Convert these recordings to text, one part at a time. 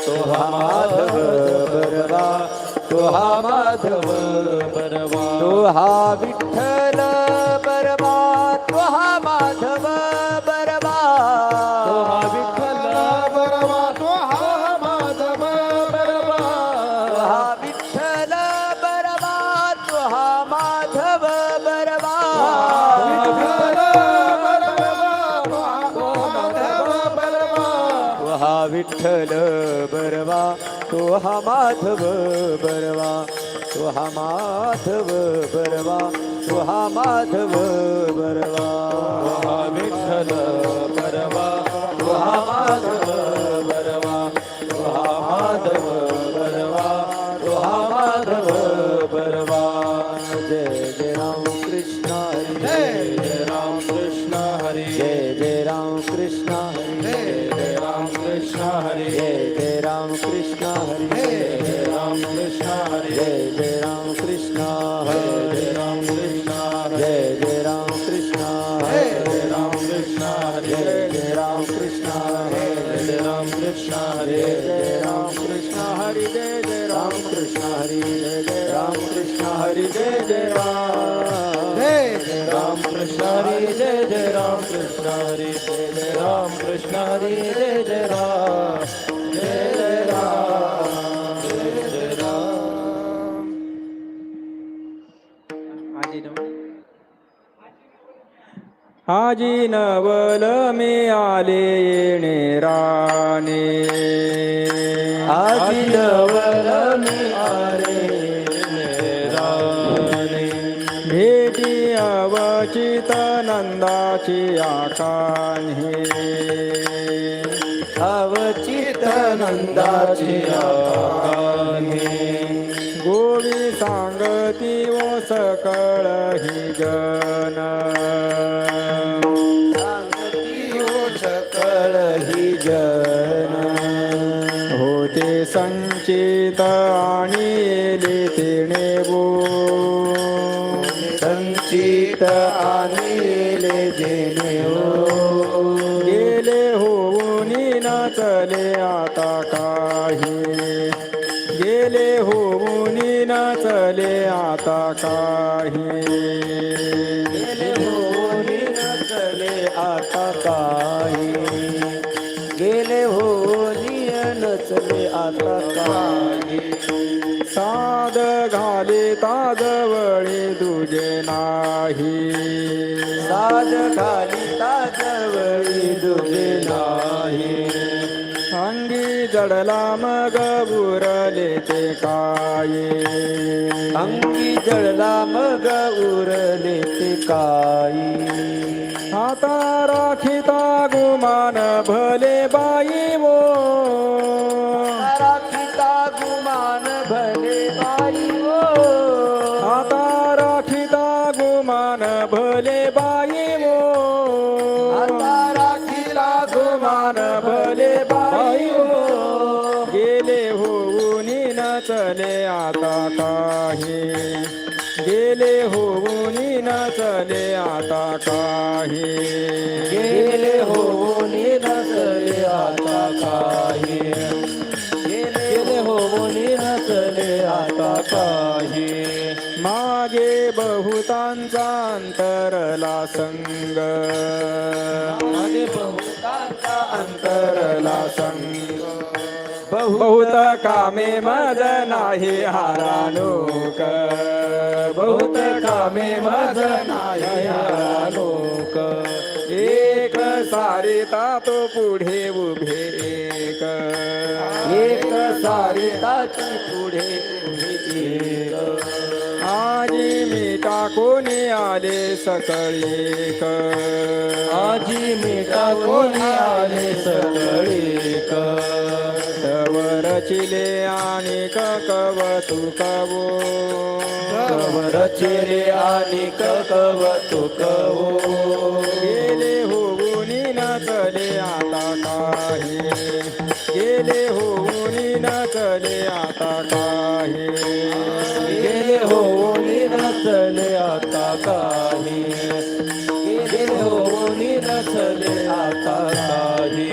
तो हा माधव बरवा, तो हा माधव बरवा, तो हा विठ्ठल बरवा, तो हा माधव बरवा, तो हा विठ्ठल बरवा, तो हा माधव बरवा, तो हा विठ्ठल बरवा, तो हा माधव बरवा, विठ्ठल बरवा, तो हा माधव बरवा, तो हा माधव बरवा, तो हा माधव बरवा, तो हा विठ्ठल बरवा, तो हा माधव बरवा, तो हा माधव बरवा, तो हा माधव बरवा. जय जय राम कृष्ण हरी, जय जय राम कृष्ण हरी, जय जय राम कृष्ण हरी, जय जय राम कृष्ण हरी, जय जय राम कृष्ण हरी, जय जय राम कृष्ण हरी, जय जय राम कृष्ण हरे, जय राम कृष्ण, जय जय राम कृष्ण, जय जय राम कृष्ण हरे, जय जय राम कृष्ण, जय जय राम कृष्ण हरे, जय जय राम कृष्ण हरि, जय जय राम कृष्ण हरि, जय जय राम कृष्ण हरि, जय जय राम कृष्ण हरि, जय जय राम कृष्ण हरि, जय जय राम कृष्ण हरि, जय जय राम, जय जय राम, जय जय राम. आजी नवल मी आले येणे राणे, आजी नवल मी आले राणे, भेटी अवचित नंदाची आकान्हे, अवचित नंदाची आकान्हे, गोवी सांगती ओ सकळ हि जन, सांगती हो सकळ हि जन, होते संचित आणि येले तेणे बो, संचित आणिले देणे हो, गेले होऊन न चले आता काही, गेले होऊन न चले आता काही, गेले होनी नचले आता काही, गेले होनी नचले आता काही, साद घाले ताजवळी तुझे नाही, साज खाली ताजवळी दुजे नाही, अंगी जडला मग उरले ते काये, अंगी जळला मग उरले ते काही, आता राखिता गुमान भले बाई वो, राखिता गुमान भले बाई हो, आता राखिता गुमान भले बाई वो, आता राखिता गुमान भले बाई हो, गेले होऊन न चले आता काही, गेले होऊन न चले आता काही, गेले होऊनी नचले आता काही, गेले होऊनी नचले आता काही, मागे बहुतांचा अंतरला संग, मागे बहुतांचा अंतरला संग, बहुत कामे मज नाही हारालोक, बहुत कामे मज नाही हारा लोक, एक सारिता तो पुढे उभे एक, एक सारिताची पुढे उभी एक, आजी मी टाकोनी आले सकळी एक, आजी मिठा कोणी आले सगळीक, रचिले आणि कवतुकवो, रचिले आणि कवतुकवो, गेले होऊन न चले आता काही, गेले होऊन न चले आता काही, गेले होऊनी नचले आता काही, गेले होऊनी नचले आता काही,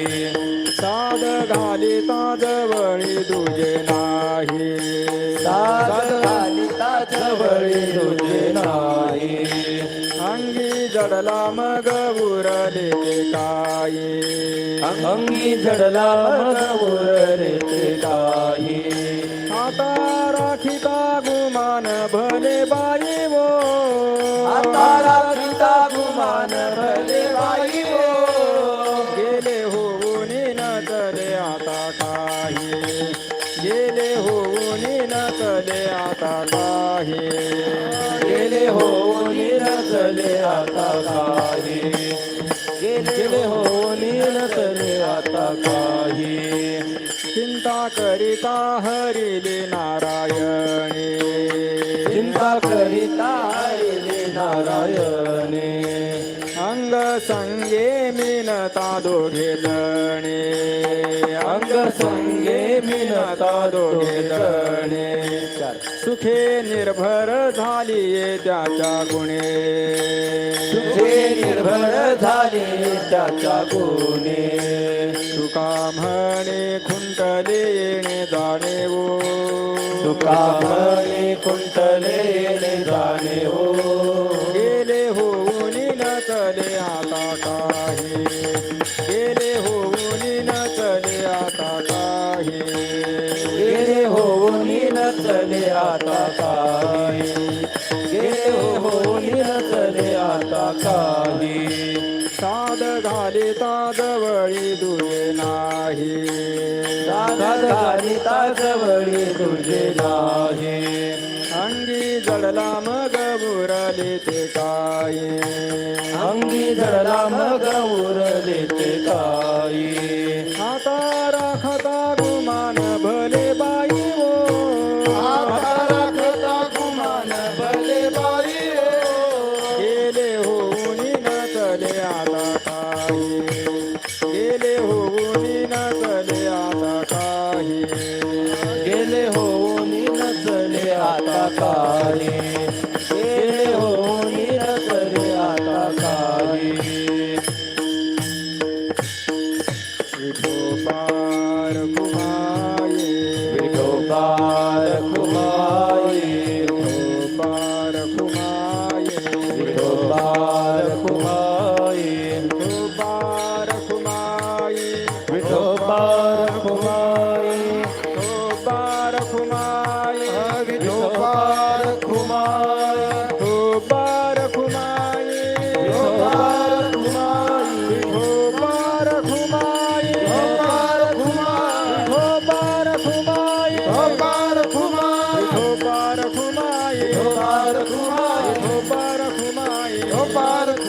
साद घाली ताजव जवळी तुझे नाही साध घालिता जवळी तुझे नाही अंगी जडला मग उरले ते काही अंगी जडला मग उरले ते काही आता राखिता गुमान भले बाई वो आता राखिता गुमान भले बाई हो गेले होऊन नचले आता काही गेले होऊन नचले आता काही गेले होऊन नचले आता काही गेले होऊन नचले आता काही चिंता करिता हरिले नारायणे चिंता करिता हरिले नारायणे अंग संगे मिनता दोघे लणे अंग संगे मिनता दोघे जणे सुखे निर्भर झाली त्याच्या गुणे तुझे निर्भर झाले त्याच्या गुणे तुका म्हणे खुंटले येणे जाणे ओ तुका म्हणे कुंटले जाणे हो गेले होऊन नचले आता काही गेले होऊन नचले आता काही गेले होऊन नचले आता काही गेले होऊन नचले आता काही साध घालिता जवळी तुझे नाही साध घालिता जवळी तुझे नाही अंगी जडला मग उरले ते काही अंगी जडला मग उरले ते काही आता राखता गुमान भले बाई वो आता राखता गुमान भले बाई हो गेले होऊन नचले आता काही गेले होऊन नचले आता काही गेले होऊन नचले आता काही गेले होऊन नचले आता काही विठोबार कुमाये विठोबार कुमाई विठोबार कुमाये विठोबार कुमाई विठोबार कुमाये विठोबार कुमाई विठोबार कुमाये विठोबार कुमाई विठोबार कुमाये विठोबार कुमाई विठोबार कुमाये विठोबार कुमाई विठोबार कुमाये विठोबार कुमाई विठोबार कुमाये विठोबार कुमाई विठोबार कुमाये विठोबार कुमाई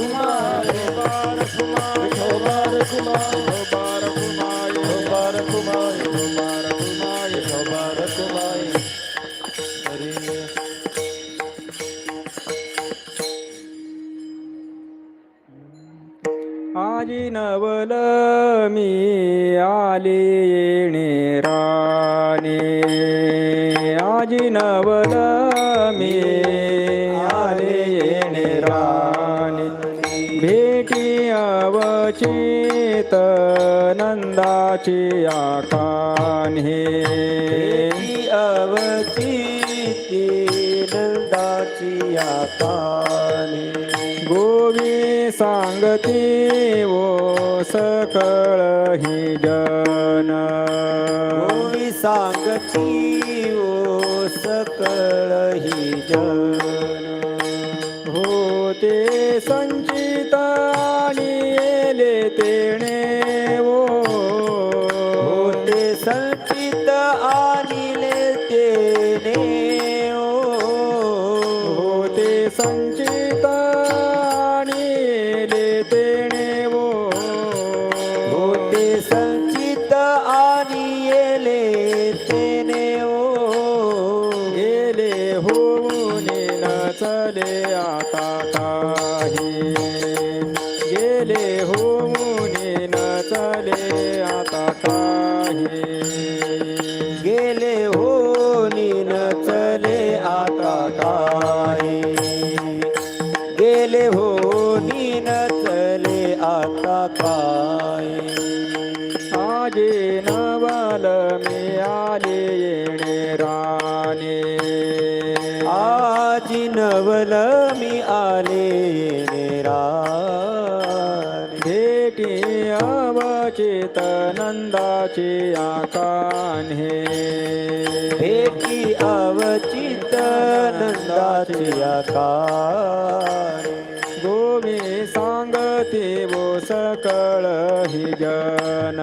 विठोबार कुमाये विठोबार कुमाई विठोबार कुमाये विठोबार कुमाई विठोबार कुमाये विठोबार कुमाई हरी आजी नवल मी आले येणे राणे आजी नवल मी आले येणे राणे भेटी अवचित नंदाची आकान्हे ती अवचिती नंदाची आकाने गोवी सांगती वो सकळ हि जन होई सांगती ओ सकळ ही जन होते संचित आणि येले तेणे वो होते संचित आणिले तेने ओ होते संचित आणि येले तेणे वो होते संचित आणि येले तेने ओ गेले होऊन नचले आता काही गेले होऊन नचले आता काही गेले आले येणे राणे आजी नवल मी आले येणे राणे भेटी अवचित नंदाची आकान्हे भेटी अवचित नंदाची आकारे गोमी सांगते वो सकळ हि जन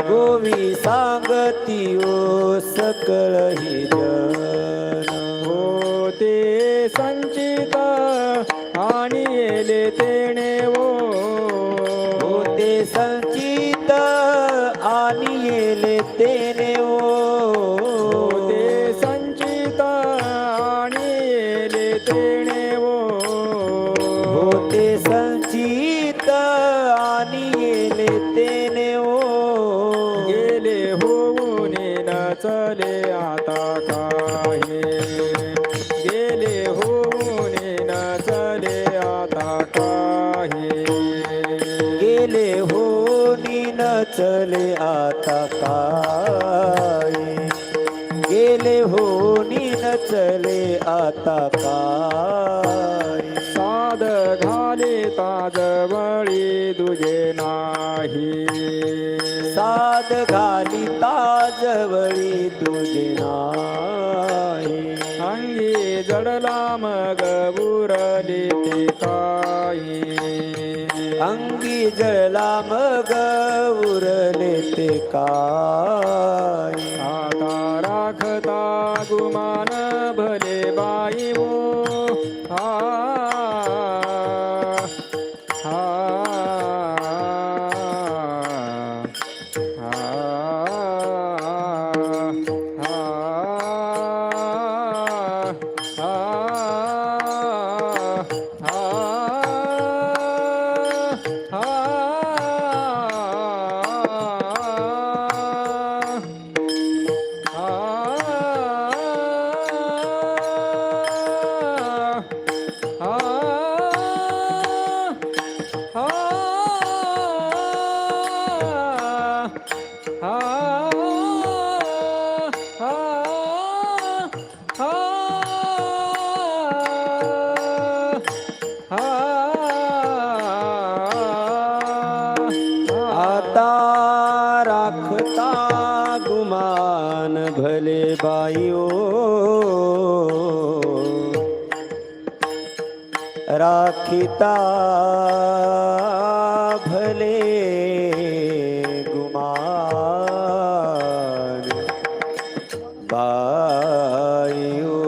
गोवी सांगती ओ सकळ हि जन होते संचित आणि येले तेणे वो होते संचित आणि येले तेने ओ होते संचित आणि येले तेणे वो होते संचित आणि येले तेने ओ गेले होऊन नचले आता काही गेले होऊन नचले आता काही गेले होनी नचले आता काय गेले होनी नचले आता काय साध घाले ताजवळी तुझे नाही साध घाली ताजवळी तुझे नाही अंगी जडला मग उरले ते काही अंगी जळला मग उरले ते काय आता राखता गुमान भले बाई वो हा हा आता राखता गुमान भले बाईओ राखिता भले गुमान बाईओ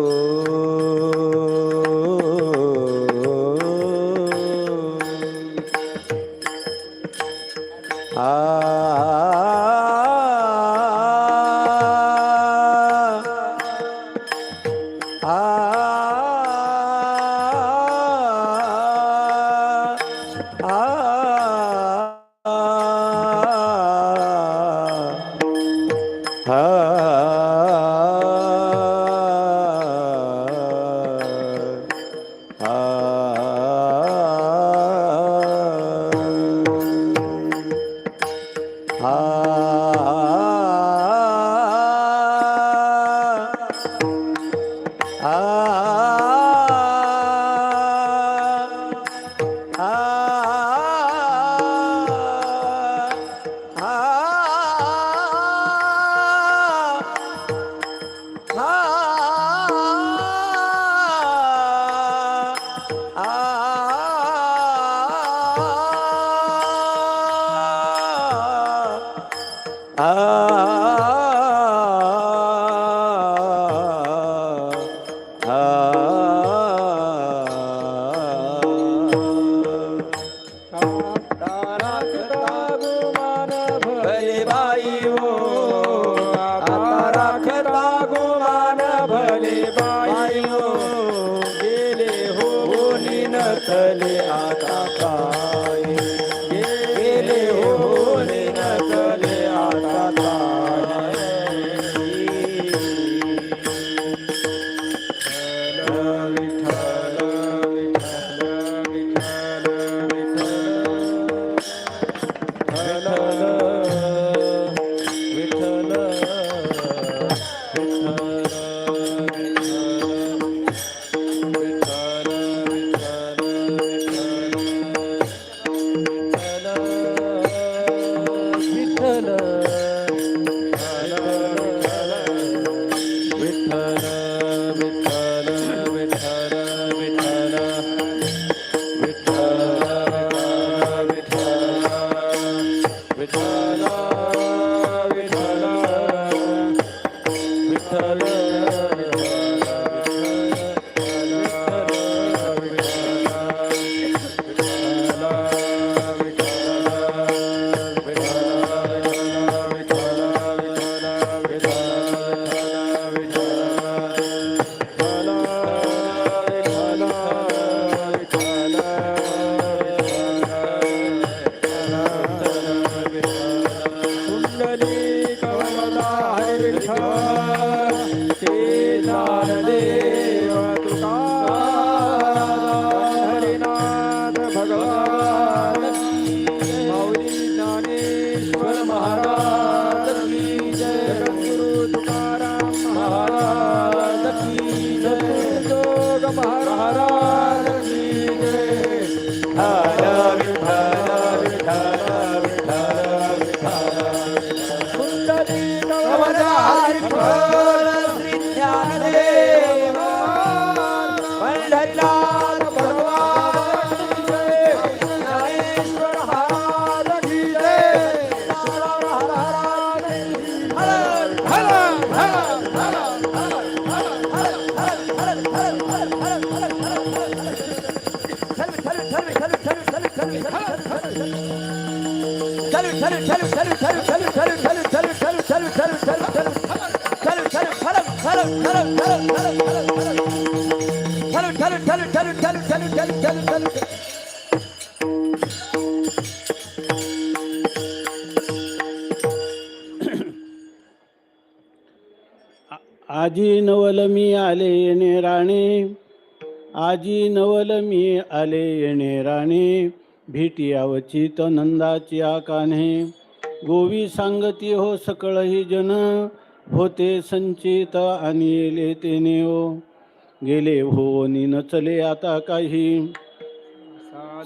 नचले आता काय गेले हो नचले आता काय विठ्ठल ते ज्ञानदेव तुकाराम हरिनाथ भगवान माऊली ज्ञानेश्वर महाराज की जय जगद्गुरु तुकाराम महाराज की जय जोग महाराज की जय हर विठ्ठल विठ्ठल विठ्ठल कुंडली नवनाथ विठ्ठल श्री ज्ञानदेव पंढरीनाथ भगवान की जय ज्ञानेश्वर महाराज की जय हर हर हर हर आजी नवल मी आले येणे राणे, आजी नवल मी आले येणे राणे, भेटी अवचित नंदाची आकाने, गोवी सांगती हो सकळही जन, होते संचित आणि येले तेने हो, गेले हो नि नचले आता काही,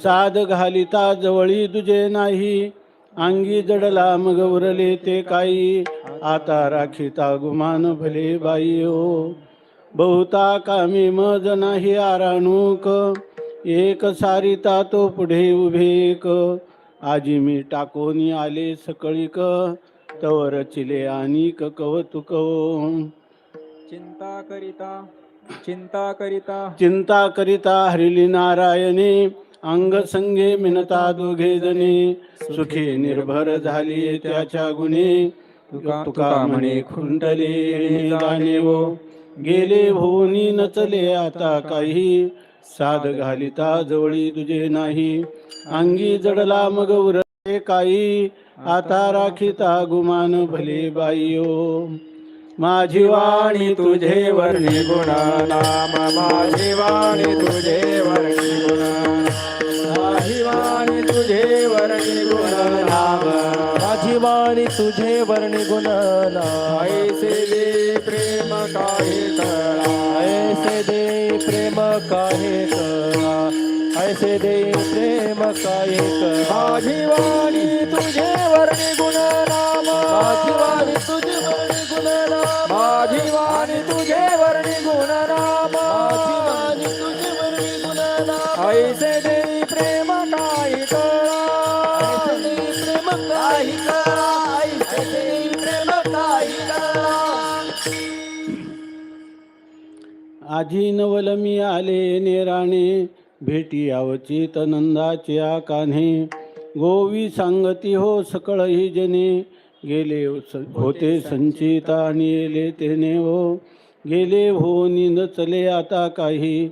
साध घालिता जवळी तुझे नाही, अंगी जडला मग उरले ते काही, आता राखिता गुमान भले बाई हो, बहुता कामी मज नाही आराणूक, एक सारिता तो पुढे उभे एक, आजी मी टाकोनी आले सकळीक, तवर चिले अनिक कवतुक चिंता करिता हरिली नारायणे, अंग संगे मिनता दोघे जणे, सुखी निर्भर झाली त्याच्या गुणे, तुका म्हणे खुंटले जाणे हो, गेले होनी नचले आता काही, साध घालिता जवळी तुझे नाही, अंगी जडला मग उरले काही, आता राखिता गुमान भले बाई हो, माझी वाणी तुझे वर्णी गुणनाम, माझी वाणी तुझे वर्णी गुणनाम, माझी वाणी तुझे वर्णी गुणनाम, माझी वाणी तुझे वर्णी गुणनाम, ऐसे दे प्रेम काहे कळा, ऐसे दे प्रेम काहे कळा, ऐसे दे प्रेम काहे कळा, माझी वाणी तुझे वर्णी गुणनाम, माझी वाणी तुझे वर्णी गुणनाम, माझी वाणी तुझे वर्णी गुणनाम, माझी वाणी तुझे वर्णी गुणनाम, ऐसे दे प्रेम काही कळा, ऐसे दे प्रेम काही कळा, ऐसे दे प्रेम काही कळा. आजी नवल मी आले नेराणे, भेटी अवचित नंदाची आकाने, गोवी सांगती हो सकळही जने, गेले होते संचित आणि येले तेने हो, गेले हो निंद चले आता काही,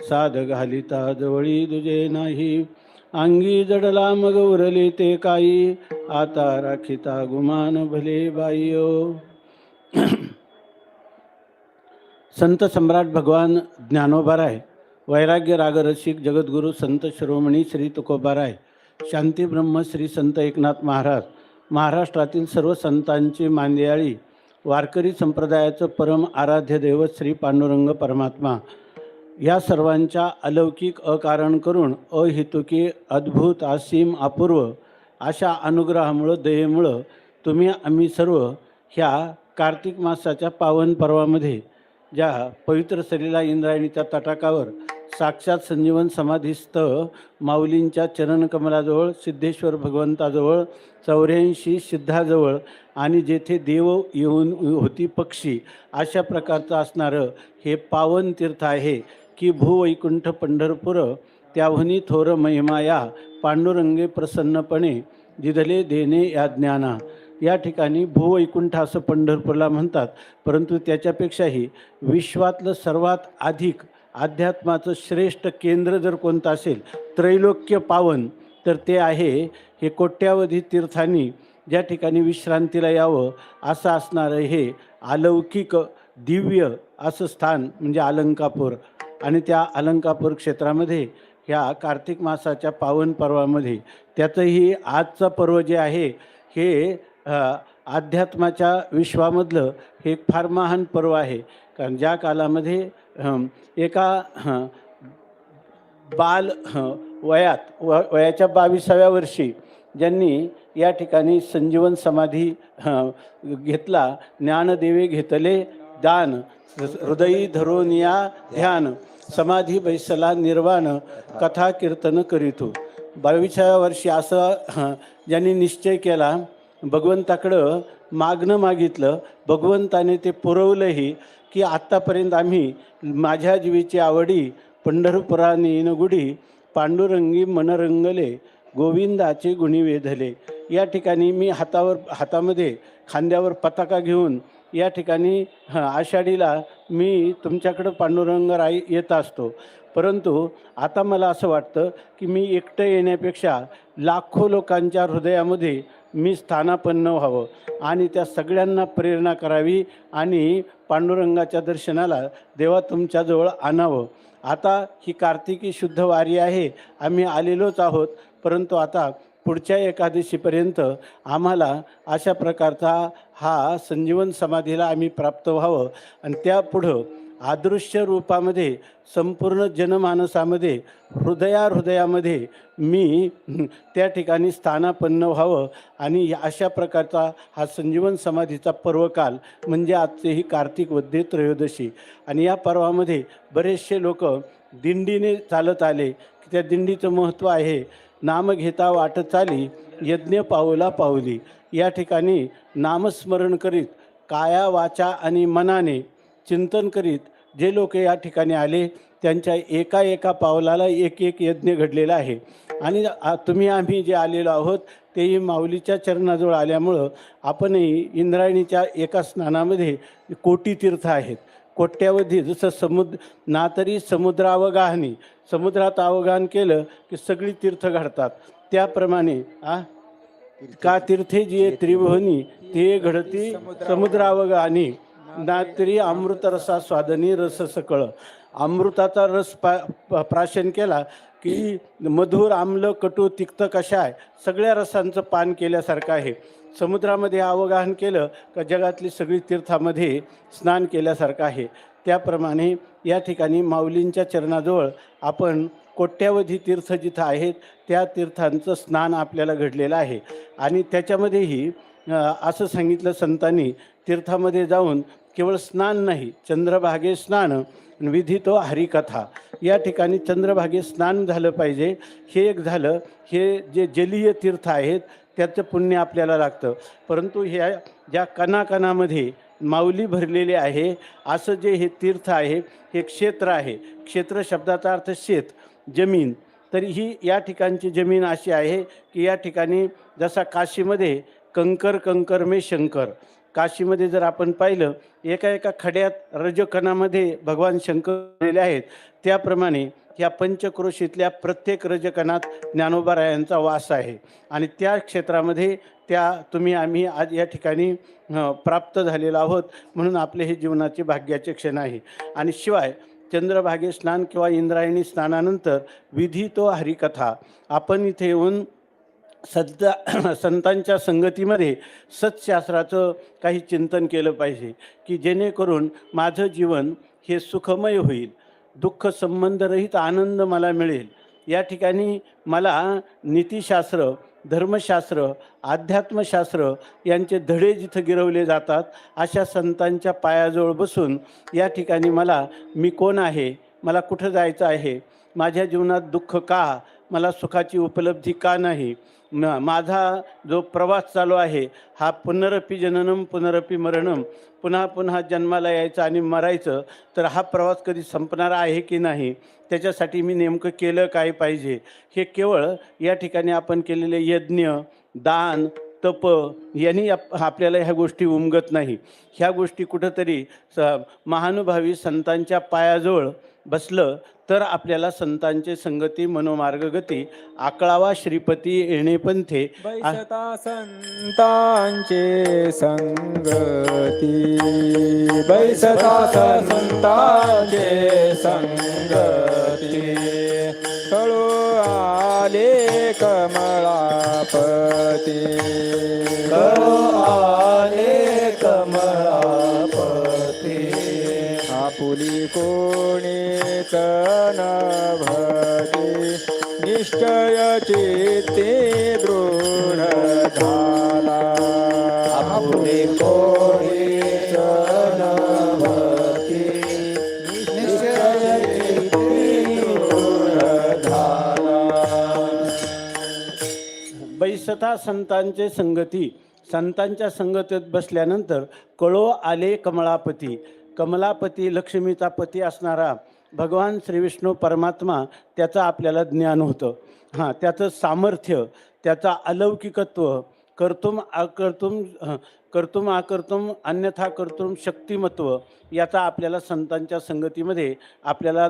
साध घालिता जवळी तुझे नाही, अंगी जडला मग उरले ते काही, आता राखिता गुमान भले बाई हो. संत सम्राट भगवान ज्ञानोबाराय, वैराग्य रागरसिक जगद्गुरु संत शिरोमणी श्री तुकोबाराय, शांती ब्रह्म श्री संत एकनाथ महाराज, महाराष्ट्रातील सर्व संतांची मांदियाळी, वारकरी संप्रदायाचं परम आराध्य दैवत श्री पांडुरंग परमात्मा, या सर्वांच्या अलौकिक अकारण करून अहेतुकी अद्भुत असीम अपूर्व अशा अनुग्रहामुळं दयेमुळं तुम्ही आम्ही सर्व ह्या कार्तिक मासाच्या पावन पर्वामध्ये ज्या पवित्र सलीला इंद्रायणीच्या तटाकावर साक्षात संजीवन समाधीस्थ माऊलींच्या चरणकमलाजवळ, सिद्धेश्वर भगवंताजवळ, 84 सिद्धाजवळ आणि जेथे देव येऊन होती पक्षी अशा प्रकारचं असणारं हे पावन तीर्थ आहे की भूवैकुंठ पंढरपूर, त्याहुनी थोर महिमाया पांडुरंगे प्रसन्नपणे जिधले देणे या ज्ञाना. या ठिकाणी भूवैकुंठ असं पंढरपूरला म्हणतात, परंतु त्याच्यापेक्षाही विश्वातलं सर्वात अधिक अध्यात्माचं श्रेष्ठ केंद्र जर कोणतं असेल, त्रैलोक्य पावन, तर ते आहे हे कोट्यावधी तीर्थांनी ज्या ठिकाणी विश्रांतीला यावं असं असणारं हे अलौकिक दिव्य असं स्थान म्हणजे अलंकापूर. आणि त्या अलंकापूर क्षेत्रामध्ये ह्या कार्तिक मासाच्या पावन पर्वामध्ये त्यातही आजचं पर्व जे आहे हे अध्यात्माच्या विश्वामधलं हे एक फार महान पर्व आहे. कारण ज्या कालामध्ये एका बाल वयाच्या 22व्या वर्षी ज्यांनी या ठिकाणी संजीवन समाधी घेतला, ज्ञानदेवे घेतले दान, हृदयी धरून या ध्यान, समाधी बैसला निर्वाण, कथा कीर्तन करीतो. 22व्या वर्षी असं ज्यांनी निश्चय केला, भगवंताकडं मागणं मागितलं, भगवंताने ते पुरवलंही की आत्तापर्यंत आम्ही माझ्या जीवीची आवडी पंढरपुराने नगुडी, पांडुरंगी मनरंगले, गोविंदाचे गुणी वेधले. या ठिकाणी मी हातामध्ये खांद्यावर पताका घेऊन या ठिकाणी आषाढीला मी तुमच्याकडं पांडुरंगराई येत असतो. परंतु आता मला असं वाटतं की मी एकटं येण्यापेक्षा लाखो लोकांच्या हृदयामध्ये मी स्थानापन्न व्हावं आणि त्या सगळ्यांना प्रेरणा करावी आणि पांडुरंगाच्या दर्शनाला देवा तुमच्याजवळ आणावं. आता ही कार्तिकी शुद्ध वारी आहे, आम्ही आलेलोच आहोत, परंतु आता पुढच्या एकादशीपर्यंत आम्हाला अशा प्रकारचा हा संजीवन समाधीला आम्ही प्राप्त व्हावं आणि त्यापुढं अदृश्य रूपामध्ये संपूर्ण जनमानसामध्ये हृदयामध्ये मी त्या ठिकाणी स्थानापन्न व्हावं. आणि अशा प्रकारचा हा संजीवन समाधीचा पर्वकाल म्हणजे आजचे ही कार्तिक वद्य त्रयोदशी. आणि या पर्वामध्ये बरेचसे लोक दिंडीने चालत आले की त्या दिंडीचं महत्त्व आहे. नाम घेता वाट चाली, यज्ञ पावला पावली. या ठिकाणी नामस्मरण करीत काया वाचा आणि मनाने चिंतन करीत जे लोक या ठिकाणी आले त्यांच्या एका पावलाला एक यज्ञ घडलेला आहे. आणि आम्ही जे आलेलो आहोत तेही माऊलीच्या चरणाजवळ आल्यामुळं आपणही इंद्रायणीच्या एका स्नानामध्ये कोटी तीर्थ आहेत. कोट्यावधी जसं ना तरी समुद्रावगाहनी, समुद्रात अवगाहन केलं की सगळी तीर्थ घडतात, त्याप्रमाणे का तीर्थे जे त्रिभुवनी ते घडती समुद्रावगाहनी, ना तरी अमृत रसा स्वादनी रस सकळ. अमृताचा रस प्राशन केला की मधुर आम्ल कटू तिक्त कषाय सगळ्या रसांचं पान केल्यासारखं आहे. समुद्रामध्ये अवगाहन केलं का जगातली सगळी तीर्थामध्ये स्नान केल्यासारखं आहे. त्याप्रमाणे या ठिकाणी माऊलींच्या चरणाजवळ आपण कोट्यावधी तीर्थ जिथं आहेत त्या तीर्थांचं स्नान आपल्याला घडलेलं आहे. आणि त्याच्यामध्येही असं सांगितलं संतांनी, तीर्थामध्ये जाऊन केवळ स्नान नाही, चंद्रभागे स्नान विधितो हरिकथा. या ठिकाणी चंद्रभागे स्नान झालं पाहिजे. हे एक झालं, हे जे जलीय तीर्थ आहेत त्याचं पुण्य आपल्याला लागतं. परंतु ह्या ज्या कणाकणामध्ये माऊली भरलेली आहे असं जे हे तीर्थ आहे हे क्षेत्र आहे. क्षेत्र शब्दाचा अर्थ शेत, जमीन. तर ही या ठिकाणची जमीन अशी आहे की या ठिकाणी जसा काशीमध्ये कंकर में शंकर, काशीमध्ये जर आपण पाहिलं एका खड्यात रजकणामध्ये भगवान शंकर आलेले आहेत, त्याप्रमाणे ह्या पंचक्रोशीतल्या प्रत्येक रजकणात ज्ञानोबारायांचा वास आहे. आणि त्या क्षेत्रामध्ये आम्ही आज या ठिकाणी प्राप्त झालेलो आहोत. म्हणून आपले हे जीवनाचे भाग्याचे क्षण आहे. आणि शिवाय चंद्रभागे स्नान किंवा इंद्रायणी स्नानानंतर विधी तो हरिकथा. आपण इथे येऊन संतांच्या संगतीमध्ये सत्शास्त्राचं काही चिंतन केलं पाहिजे की जेणेकरून माझं जीवन हे सुखमय होईल, दुःख संबंधरहित आनंद मला मिळेल. या ठिकाणी मला नीतिशास्त्र, धर्मशास्त्र, अध्यात्मशास्त्र यांचे धडे जिथं गिरवले जातात अशा संतांच्या पायाजवळ बसून या ठिकाणी मी कोण आहे, मला कुठं जायचं आहे, माझ्या जीवनात दुःख का, मला सुखाची उपलब्धी का नाही, माझा जो प्रवास चालू आहे हा पुनरपि जननम पुनरपि मरणम, पुन्हा पुन्हा जन्माला यायचं आणि मरायचं, तर हा प्रवास कधी संपणार आहे की नाही, त्याच्यासाठी मी नेमकं केलं काय पाहिजे. हे केवळ या ठिकाणी आपण केलेले यज्ञ, दान, तप यांनी आपल्याला ह्या गोष्टी उमगत नाही. ह्या गोष्टी कुठंतरी महानुभावी संतांच्या पायाजवळ बसलं तर आपल्याला संतांचे संगती मनोमार्गगती आकळावा श्रीपती येणे पंथे. बैसता संतांचे संगती, बैसता संतांचे संगती, कळो आले कमळापती, कळो आले कमळापती, आपुली कोणीच नभती, निश्चय चित्ते दृढ झाला, आपुले कोणीच नभती, निश्चय चित्ते दृढ झाला. बैसता संतांचे संगती, संतांच्या संगतीत बसल्यानंतर कळो आले कमळापती. कमलापती लक्ष्मीचा पती असणारा भगवान श्री विष्णू परमात्मा, त्याचं आपल्याला ज्ञान होतं. त्याचं सामर्थ्य, त्याचा अलौकिकत्व, कर्तुम अकर्तुम, कर्तुम अकर्तुम अन्यथा कर्तुम शक्तिमत्व, याचा आपल्याला संतांच्या संगतीमध्ये आपल्याला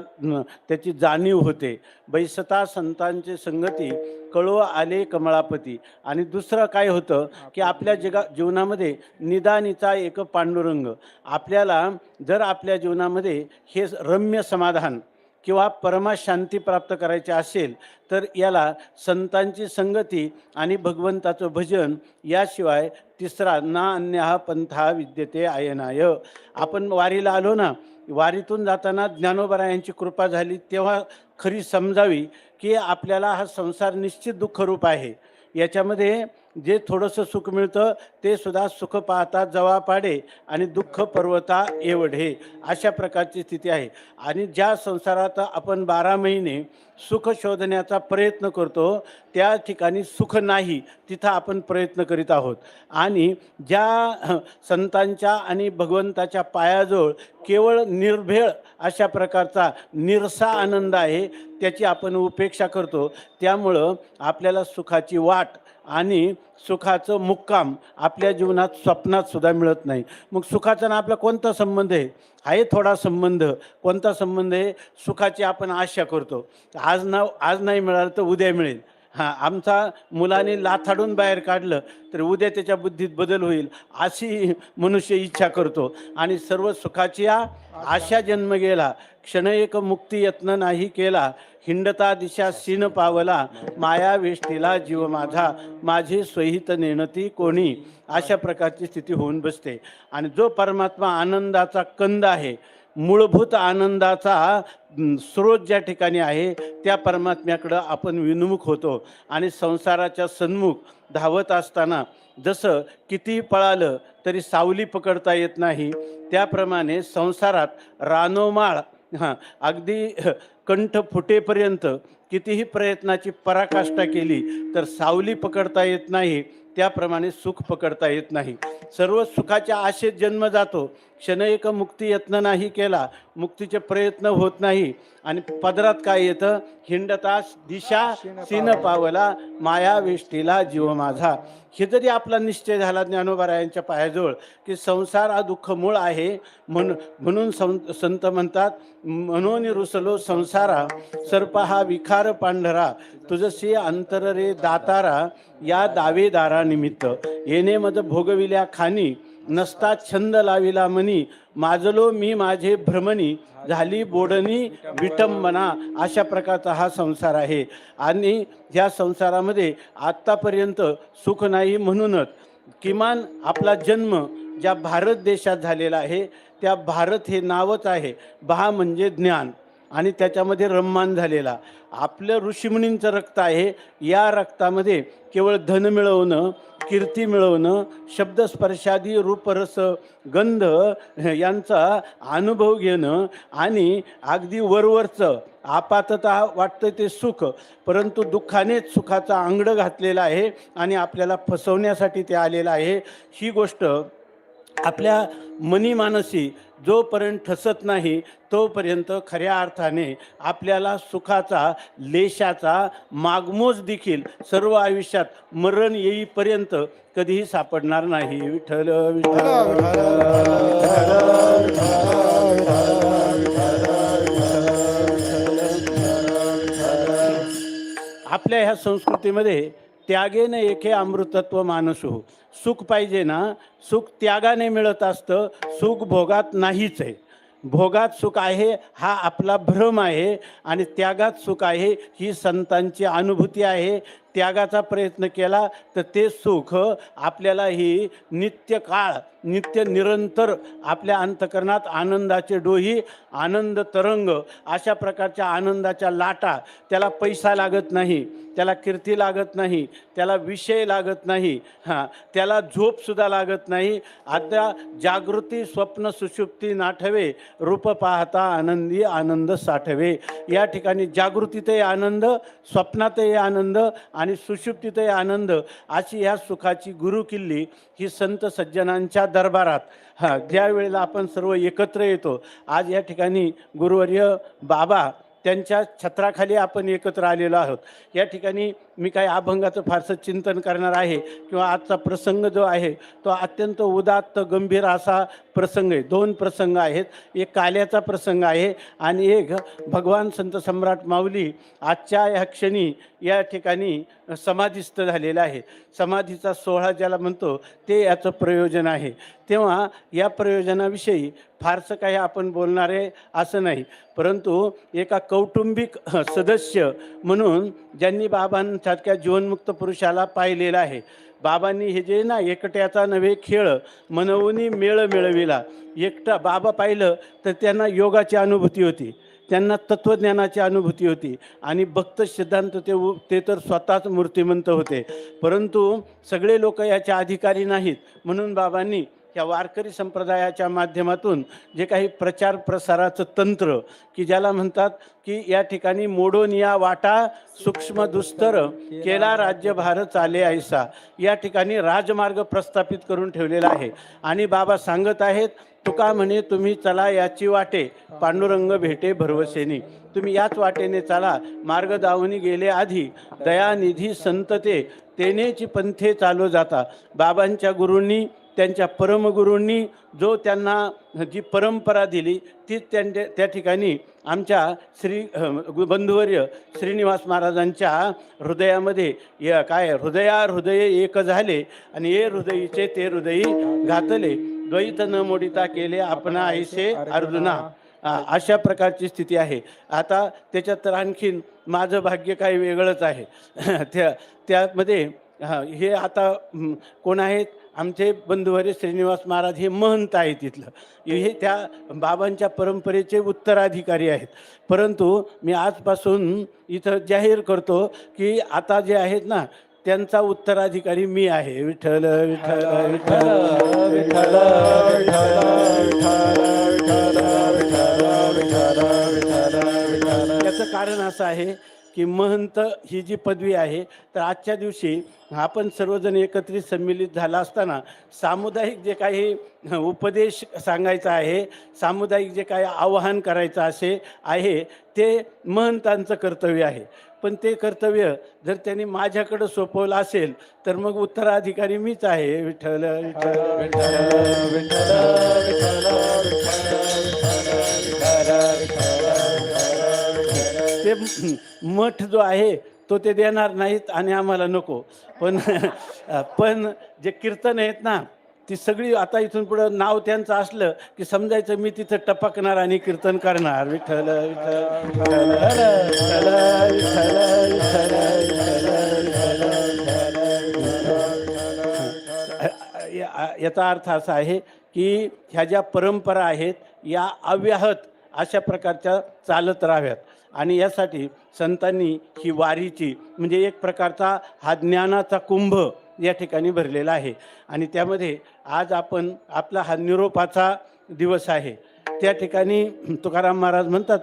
त्याची जाणीव होते. बैसता संतांचे संगती कळो आले कमळापती. आणि दुसरं काय होतं की आपल्या जीवनामध्ये निदानीचा एक पांडुरंग. आपल्याला जर आपल्या जीवनामध्ये हे रम्य समाधान किंवा परमाशांती प्राप्त करायचे असेल तर याला संतांची संगती आणि भगवंताचं भजन याशिवाय तिसरा ना अन्यहा पंथा विद्यते आयनाय. आपण वारीला आलो ना, वारीतून जाताना ज्ञानोबरायांची कृपा झाली तेव्हा खरी समजावी की आपल्याला हा संसार निश्चित दुःखरूप आहे. याच्यामध्ये जे थोडंसं सुख मिळतं ते सुद्धा सुख पाहता जवा पाडे आणि दुःख पर्वता एवढे, अशा प्रकारची स्थिती आहे. आणि ज्या संसारात आपण 12 महिने सुख शोधण्याचा प्रयत्न करतो त्या ठिकाणी सुख नाही, तिथं आपण प्रयत्न करीत आहोत. आणि ज्या संतांच्या आणि भगवंताच्या पायाजवळ केवळ निर्भेळ अशा प्रकारचा निरसा आनंद आहे, त्याची आपण उपेक्षा करतो. त्यामुळं आपल्याला सुखाची वाट आणि सुखाचं मुक्काम आपल्या जीवनात स्वप्नात सुद्धा मिळत नाही. मग सुखाचा ना आपला कोणता संबंध आहे? आहे थोडा संबंध. कोणता संबंध आहे? सुखाची आपण आशा करतो, आज नाही मिळालं तर उद्या मिळेल. आमचा मुलाने लाथाडून बाहेर काढलं तर उद्या त्याच्या बुद्धीत बदल होईल अशी मनुष्य इच्छा करतो. आणि सर्व सुखाची आशा जन्म गेला, क्षण एक मुक्ती यत्न नाही केला, हिंडता दिशा सीन पावला, माया वेष्टीला जीव माझा, माझी स्वहित नेणती कोणी, अशा प्रकारची स्थिती होऊन बसते. आणि जो परमात्मा आनंदाचा कंद आहे, मूलभूत आनंदाचा स्रोत ज्या ठिकाणी आहे त्या परमात्म्याकडं आपण विनमुख होतो. आणि संसाराच्या सन्मुख धावत असताना जसं कितीही पळालं तरी सावली पकडता येत नाही, त्याप्रमाणे संसारात रानोमाळ अगदी कंठ फुटेपर्यंत कितीही प्रयत्नाची पराकाष्ठा केली तर सावली पकडता येत नाही, त्याप्रमाणे सुख पकडता येत नाही. सर्व सुखाच्या आशेत जन्म जातो, क्षण एक मुक्ती यत्न नाही केला, मुक्तीचे प्रयत्न होत नाही. आणि पदरात काय येतं? हिंडता दिशा सीन पावला, माया वेष्टीला जीव माझा. हे जरी आपला निश्चय झाला ज्ञानोबरायांच्या पायाजवळ की संसार हा दुःख मूळ आहे, म्हणून संत म्हणतात म्हणून रुसलो संसारा, सर्प हा विखार पांढरा, तुझशी अंतर रे दातारा, या दावेदारा निमित्त येणे मद भोगविल्या खानी, नसता छंद लाविला मनी, माजलो मी माझे भ्रमणी, झाली बोडणी विटंबना. अशा प्रकारचा हा संसार आहे. आणि ह्या संसारामध्ये आत्तापर्यंत सुख नाही, म्हणूनच किमान आपला जन्म ज्या भारत देशात झालेला आहे त्या भारत हे नावच आहे. भा म्हणजे ज्ञान आणि त्याच्यामध्ये रम्मान झालेला आपलं ऋषीमुनींचं रक्त आहे. या रक्तामध्ये केवळ धन मिळवणं, कीर्ती मिळवणं, शब्दस्पर्शादी रूपरस गंध यांचा अनुभव घेणं आणि अगदी वरवरचं आपातता वाटतं ते सुख, परंतु दुःखानेच सुखाचा अंगड घातलेला आहे आणि आपल्याला फसवण्यासाठी ते आलेलं आहे. ही गोष्ट आपल्या मनी मानसी जोपर्यंत ठसत नाही तोपर्यंत खऱ्या अर्थाने आपल्याला सुखाचा लेशाचा मागमोज देखील सर्व आयुष्यात मरण येईपर्यंत कधीही सापडणार नाही. विठ्ठल विठ्ठल आपल्या ह्या संस्कृतीमध्ये त्यागेने एके अमृतत्व मानसो. सुख पाहिजे ना, सुख त्यागाने मिळत असतं, सुख भोगात नाहीच आहे. भोगात सुख आहे हा आपला भ्रम आहे आणि त्यागात सुख आहे ही संतांची अनुभूती आहे. त्यागाचा प्रयत्न केला तर ते सुख आपल्याला ही नित्य काळ नित्य निरंतर आपल्या अंतकरणात आनंदाचे डोही आनंद तरंग अशा प्रकारच्या आनंदाच्या लाटा. त्याला पैसा लागत नाही, त्याला कीर्ती लागत नाही, त्याला विषय लागत नाही, त्याला झोपसुद्धा लागत नाही. आता जागृती स्वप्न सुषुप्ती नाठवे, रूप पाहता आनंदी आनंद साठवे. या ठिकाणी जागृतीतही आनंद, स्वप्नातही आनंद आणि सुषुप्तीतही आनंद अशी ह्या सुखाची गुरुकिल्ली ही संत सज्जनांच्या दरबारात ज्या वेळेला आपण सर्व एकत्र येतो. आज या ठिकाणी गुरुवर्य बाबा त्यांच्या छत्राखाली आपण एकत्र आलेलो आहोत. या ठिकाणी मी काही अभंगाचं फारसं चिंतन करणार आहे किंवा आजचा प्रसंग जो आहे तो अत्यंत उदात्त गंभीर असा प्रसंग आहे. दोन प्रसंग आहेत, एक काल्याचा प्रसंग आहे आणि एक भगवान संत सम्राट माऊली आजच्या या क्षणी या ठिकाणी समाधीस्थ झालेला आहे. समाधीचा सोहळा ज्याला म्हणतो ते याचं प्रयोजन आहे. तेव्हा या प्रयोजनाविषयी फारसं काही आपण बोलणार आहे असं नाही, परंतु एका कौटुंबिक सदस्य म्हणून ज्यांनी बाबांसारख्या जीवनमुक्त पुरुषाला पाहिलेलं आहे. बाबांनी हे जे ना एकट्याचा नव्हे खेळ मनवूनी मेळ मिळविला. एकटा बाबा पाहिलं तर त्यांना योगाची अनुभूती होती, त्यांना तत्त्वज्ञानाची अनुभूती होती आणि भक्त सिद्धांत ते तर स्वतःच मूर्तिमंत होते. परंतु सगळे लोक याच्या अधिकारी नाहीत. म्हणून बाबांनी या वारकरी संप्रदायाच्या माध्यमातून जे काही प्रचार प्रसाराचं तंत्र की ज्याला म्हणतात की या ठिकाणी मोडून या वाटा सूक्ष्म दुस्तर केला राज्यभार चाले ऐसा, या ठिकाणी राजमार्ग प्रस्थापित करून ठेवलेला आहे. आणि बाबा सांगत आहेत, तुका म्हणे तुम्ही चला याची वाटे, पांडुरंग भेटे भरवसेनी. तुम्ही याच वाटेने चला, मार्ग दावणी गेले आधी, दयानिधी संतते तेनेची पंथे चालू जाता. बाबांच्या गुरूंनी त्यांच्या परमगुरूंनी जो त्यांना जी परंपरा दिली ती त्या ठिकाणी आमच्या श्री बंधुवर्य श्रीनिवास महाराजांच्या हृदयामध्ये हृदय एक झाले आणि हे हृदयीचे ते हृदयी घातले, द्वैत न मोडिता केले आपणा ऐसे अर्जुना. अशा प्रकारची स्थिती आहे. आता त्याच्यात तर आणखीन माझं भाग्य काही वेगळंच आहे. त्यामध्ये हे आता कोण आहेत, आमचे बंधुवर्य श्रीनिवास महाराज हे महंत आहेत तिथलं, हे त्या बाबांच्या परंपरेचे उत्तराधिकारी आहेत. परंतु मी आजपासून इथं जाहीर करतो की आता जे आहेत ना त्यांचा उत्तराधिकारी मी आहे. विठ्ठल विठ्ठल विठ्ठल विठ्ठल याचं कारण असं आहे की महंत ही जी पदवी आहे तर आजच्या दिवशी आपण सर्वजण एकत्रित सम्मिलित झाला असताना सामुदायिक जे काही उपदेश सांगायचा आहे, सामुदायिक जे काही आवाहन करायचं आहे ते महंतांचं कर्तव्य आहे. पण ते कर्तव्य जर त्यांनी माझ्याकडं सोपवलं असेल तर मग उत्तराधिकारी मीच आहे. विठ्ठल विठ्ठल ते मठ जो आहे तो ते देणार नाहीत आणि आम्हाला नको. पण जे कीर्तन आहेत ना ती सगळी आता इथून पुढं नाव त्यांचं असलं की समजायचं मी तिथं टपकणार आणि कीर्तन करणार. विठ्ठल विठ्ठल याचा अर्थ असा आहे की ह्या ज्या परंपरा आहेत या अव्याहत अशा प्रकारच्या चालत राहाव्यात. आणि यासाठी संतांनी ही वारीची म्हणजे एक प्रकारचा हा ज्ञानाचा कुंभ या ठिकाणी भरलेला आहे. आणि त्यामध्ये आज आपण आपला हा निरोपाचा दिवस आहे. त्या ठिकाणी तुकाराम महाराज म्हणतात,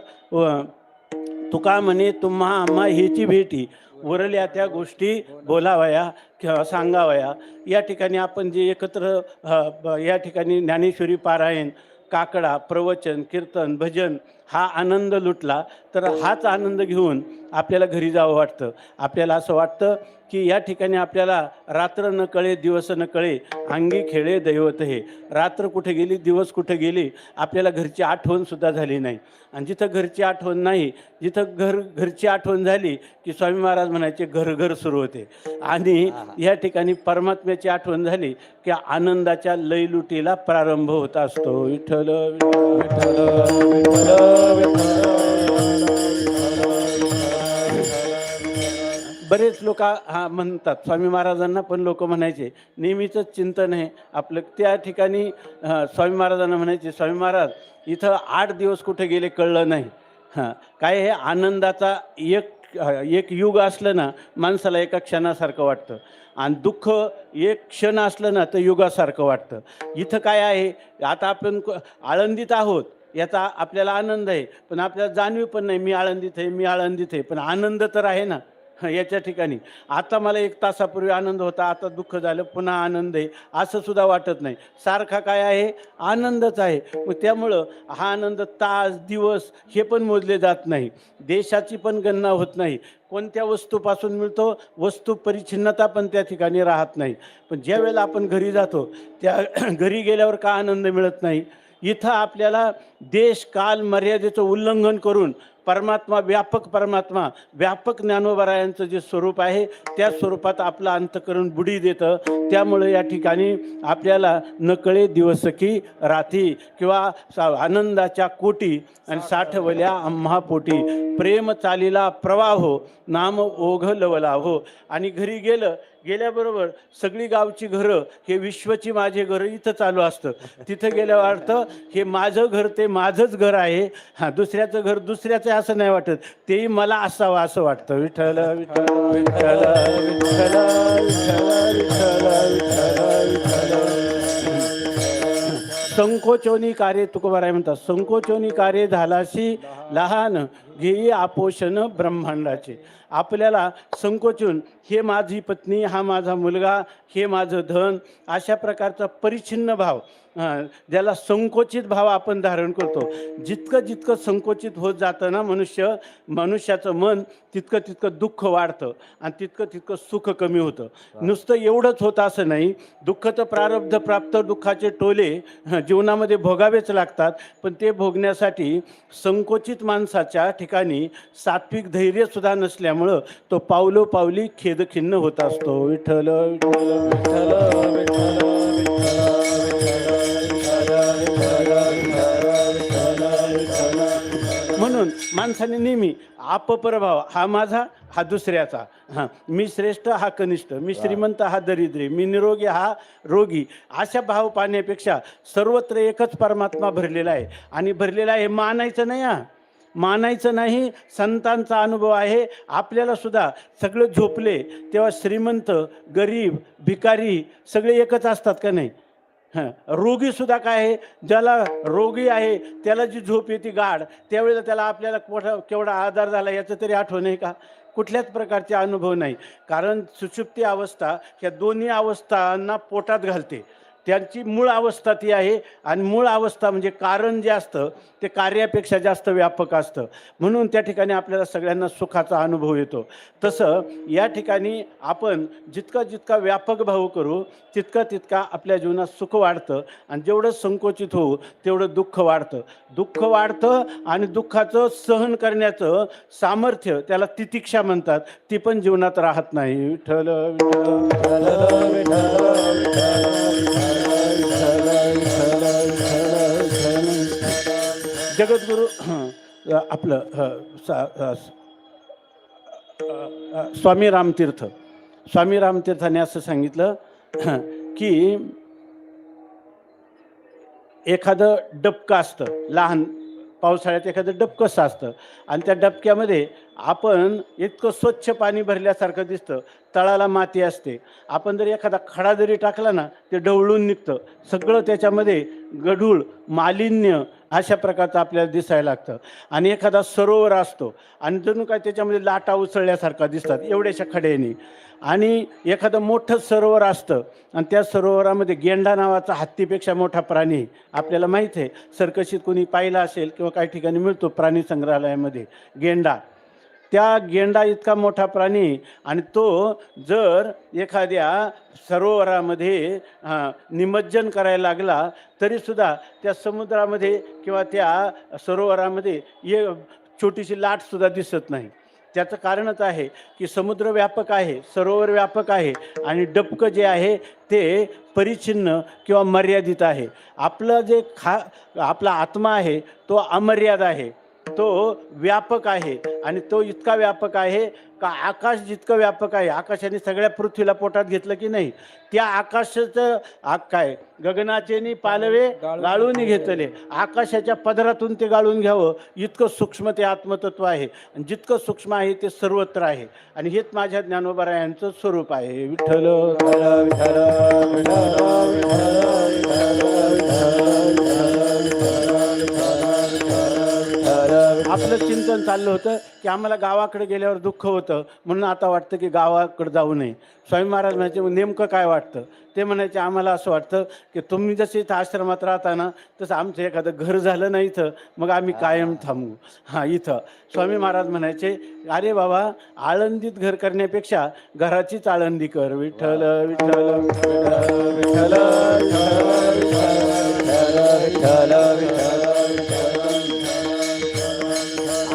तुका म्हणे तुम्हा आम्हा हेची भेटी, उरल्या त्या गोष्टी बोलावया सांगावया. या ठिकाणी आपण जे एकत्र या ठिकाणी ज्ञानेश्वरी पारायण, काकडा, प्रवचन, कीर्तन, भजन हा आनंद लुटला, तर हाच आनंद घेऊन आपल्याला घरी जावं वाटतं. आपल्याला असं वाटतं की या ठिकाणी आपल्याला रात्र न कळे दिवस न कळे, अंगी खेळे दैवत हे. रात्र कुठे गेली, दिवस कुठे गेली, आपल्याला घरची आठवणसुद्धा झाली नाही. आणि जिथं घरची आठवण नाही, जिथं घरची आठवण झाली की स्वामी महाराज म्हणायचे घर घर सुरू होते. आणि या ठिकाणी परमात्म्याची आठवण झाली की आनंदाच्या लयलुटीला प्रारंभ होत असतो. विठ्ठल विठ्ठल विठ्ठल विठ्ठल. बरेच लोक हा म्हणतात, स्वामी महाराजांना पण लोक म्हणायचे नेहमीचंच चिंतन आहे आपलं. त्या ठिकाणी स्वामी महाराजांना म्हणायचे, स्वामी महाराज इथं 8 दिवस कुठे गेले कळलं नाही. काय हे आनंदाचा एक युग असलं ना, माणसाला एका क्षणासारखं वाटतं. आणि दुःख एक क्षण असलं ना तर युगासारखं वाटतं. इथं काय आहे, आता आपण आळंदीत आहोत याचा आपल्याला आनंद आहे, पण आपल्याला जाणीव पण नाही मी आळंदीत आहे, मी आळंदीत आहे. पण आनंद तर आहे ना याच्या ठिकाणी. आता मला 1 तासापूर्वी आनंद होता, आता दुःख झालं, पुन्हा आनंद आहे असं सुद्धा वाटत नाही. सारखा काय आहे, आनंदच आहे. मग त्यामुळं हा आनंद तास दिवस हे पण मोजले जात नाही. देशाची पण गणना होत नाही. कोणत्या वस्तूपासून मिळतो, वस्तू परिच्छिन्नता पण त्या ठिकाणी राहत नाही. पण ज्या वेळेला आपण घरी जातो त्या घरी गेल्यावर का आनंद मिळत नाही. इथं आपल्याला देश काल मर्यादेचं उल्लंघन करून परमात्मा, व्यापक ज्ञानोबरायांचं जे स्वरूप आहे त्या स्वरूपात आपलं अंतःकरण बुडी देतं. त्यामुळे या ठिकाणी आपल्याला नकळे दिवस की राती किंवा आनंदाच्या कोटी आणि साठवल्या आम्हा पोटी, प्रेम चालीला प्रवाहो नाम ओघ लवलाहो. आणि घरी गेल्याबरोबर सगळी गावची घरं, हे विश्वची माझे घर इथं चालू असतं. तिथं गेल्यावर अर्थ हे माझं घर ते माझंच घर आहे. दुसऱ्याचं घर दुसऱ्याचं असं नाही वाटत, तेही मला असावं असं वाटतं. विठ्ठल विठ्ठल विठ्ठल विठ्ठल विठ्ठल विठ्ठल विठ्ठल. संकोचोनी कार्य तुकोबाराय म्हणतात, संकोचोनी कार्य झालाशी लहान घेई आपोषण ब्रह्मांडाचे. आपल्याला संकोचून हे माझी पत्नी, हा माझा मुलगा, हे माझं धन, अशा प्रकारचा परिच्छिन्न भाव, ज्याला संकोचित भाव आपण धारण करतो. जितकं संकोचित होत जातं ना मनुष्याचं मन, तितकं दुःख वाढतं आणि तितकं सुख कमी होतं. नुसतं एवढंच होतं असं नाही. दुःख तर प्रारब्ध प्राप्त दुःखाचे टोले जीवनामध्ये भोगावेच लागतात. पण ते भोगण्यासाठी संकोचित माणसाच्या ठिकाणी सात्विक धैर्यसुद्धा नसल्यामुळं तो पावलोपावली खेदखिन्न होत असतो. विठ्ठल विठ्ठल विठ्ठल विठ्ठल म्हणून माणसाने नेहमी अपप्रभाव, हा माझा हा दुसऱ्याचा, मी श्रेष्ठ हा कनिष्ठ, मी श्रीमंत हा दरिद्री, मी निरोगी हा रोगी, अशा भाव पाहण्यापेक्षा सर्वत्र एकच परमात्मा भरलेला आहे. आणि भरलेला आहे मानायचं नाही, मानायचं नाही. संतांचा अनुभव आहे. आपल्याला सुद्धा सगळे झोपले तेव्हा श्रीमंत गरीब भिकारी सगळे एकच असतात का नाही. रोगीसुद्धा काय आहे, ज्याला रोगी आहे त्याला जी झोप येते गाढ, त्यावेळेला त्याला आपल्याला केवढा आधार झाला याचं तरी आठवण आहे का. कुठल्याच प्रकारचे अनुभव नाही. कारण सुषुप्ती अवस्था ह्या दोन्ही अवस्थांना पोटात घालते. त्यांची मूळ अवस्था ती आहे. आणि मूळ अवस्था म्हणजे कारण जे असतं ते कार्यापेक्षा जास्त व्यापक असतं. म्हणून त्या ठिकाणी आपल्याला सगळ्यांना सुखाचा अनुभव येतो. तसं या ठिकाणी आपण जितका व्यापक भाव करू तितका आपल्या जीवनात सुख वाढतं. आणि जेवढं संकोचित होऊ तेवढं दुःख वाढतं. आणि दुःखाचं सहन करण्याचं सामर्थ्य, त्याला तितिक्षा म्हणतात, ती पण जीवनात राहत नाही. विठ्ठल विठ्ठल जगद्गुरु आपलं स्वामी रामतीर्थाने असं सांगितलं की एखादं डबकं असतं, लहान पावसाळ्यात एखादं डबकंसं असतं. आणि त्या डबक्यामध्ये आपण इतकं स्वच्छ पाणी भरल्यासारखं दिसतं, तळाला माती असते. आपण जर एखादा खडा जरी टाकला ना ते ढवळून निघतं. सगळं त्याच्यामध्ये गढूळ मालिन्य अशा प्रकारचं आपल्याला दिसायला लागतं. आणि एखादा सरोवर असतो आणि जणू काय त्याच्यामध्ये लाटा उसळल्यासारखा दिसतात एवढ्याशा खड्याने. आणि एखादं मोठं सरोवर असतं आणि त्या सरोवरामध्ये गेंडा नावाचा हत्तीपेक्षा मोठा प्राणी आहे. आपल्याला माहीत आहे, सर्कशीत कोणी पाहिला असेल किंवा काही ठिकाणी मिळतो प्राणी संग्रहालयामध्ये गेंडा. त्या गेंडा इतका मोठा प्राणी आणि तो जर एखाद्या सरोवरामध्ये निमज्जन करायला लागला तरीसुद्धा त्या समुद्रामध्ये किंवा त्या सरोवरामध्ये छोटीशी लाटसुद्धा दिसत नाही. त्याचं कारणच आहे की समुद्र व्यापक आहे, सरोवर व्यापक आहे आणि डबकं जे आहे ते परिच्छिन्न किंवा मर्यादित आहे. आपलं जे आपला आत्मा आहे तो अमर्याद आहे, तो व्यापक आहे. आणि तो इतका व्यापक आहे का आकाश जितकं व्यापक आहे, आकाशाने सगळ्या पृथ्वीला पोटात घेतलं की नाही, त्या आकाशाचं काय गगनाचे पालवे गाळून घेतले, आकाशाच्या पदरातून ते गाळून घ्यावं इतकं सूक्ष्म ते आत्मतत्व आहे. आणि जितकं सूक्ष्म आहे ते सर्वत्र आहे. आणि हेच माझ्या ज्ञानोबा यांचं स्वरूप आहे. विठ्ठल आपलं चिंतन चाललं होतं की आम्हाला गावाकडे गेल्यावर दुःख होतं म्हणून आता वाटतं की गावाकडे जाऊ नये. स्वामी महाराज म्हणायचे नेमकं काय वाटतं? ते म्हणायचे आम्हाला असं वाटतं की तुम्ही जसे इथं आश्रमात राहता ना तसं आमचं एखादं घर झालं नाही इथं मग आम्ही कायम थांबू. इथं स्वामी महाराज म्हणायचे अरे बाबा, आळंदीत घर करण्यापेक्षा घराचीच आळंदी कर. विठ्ठल विठ्ठल विठ्ठल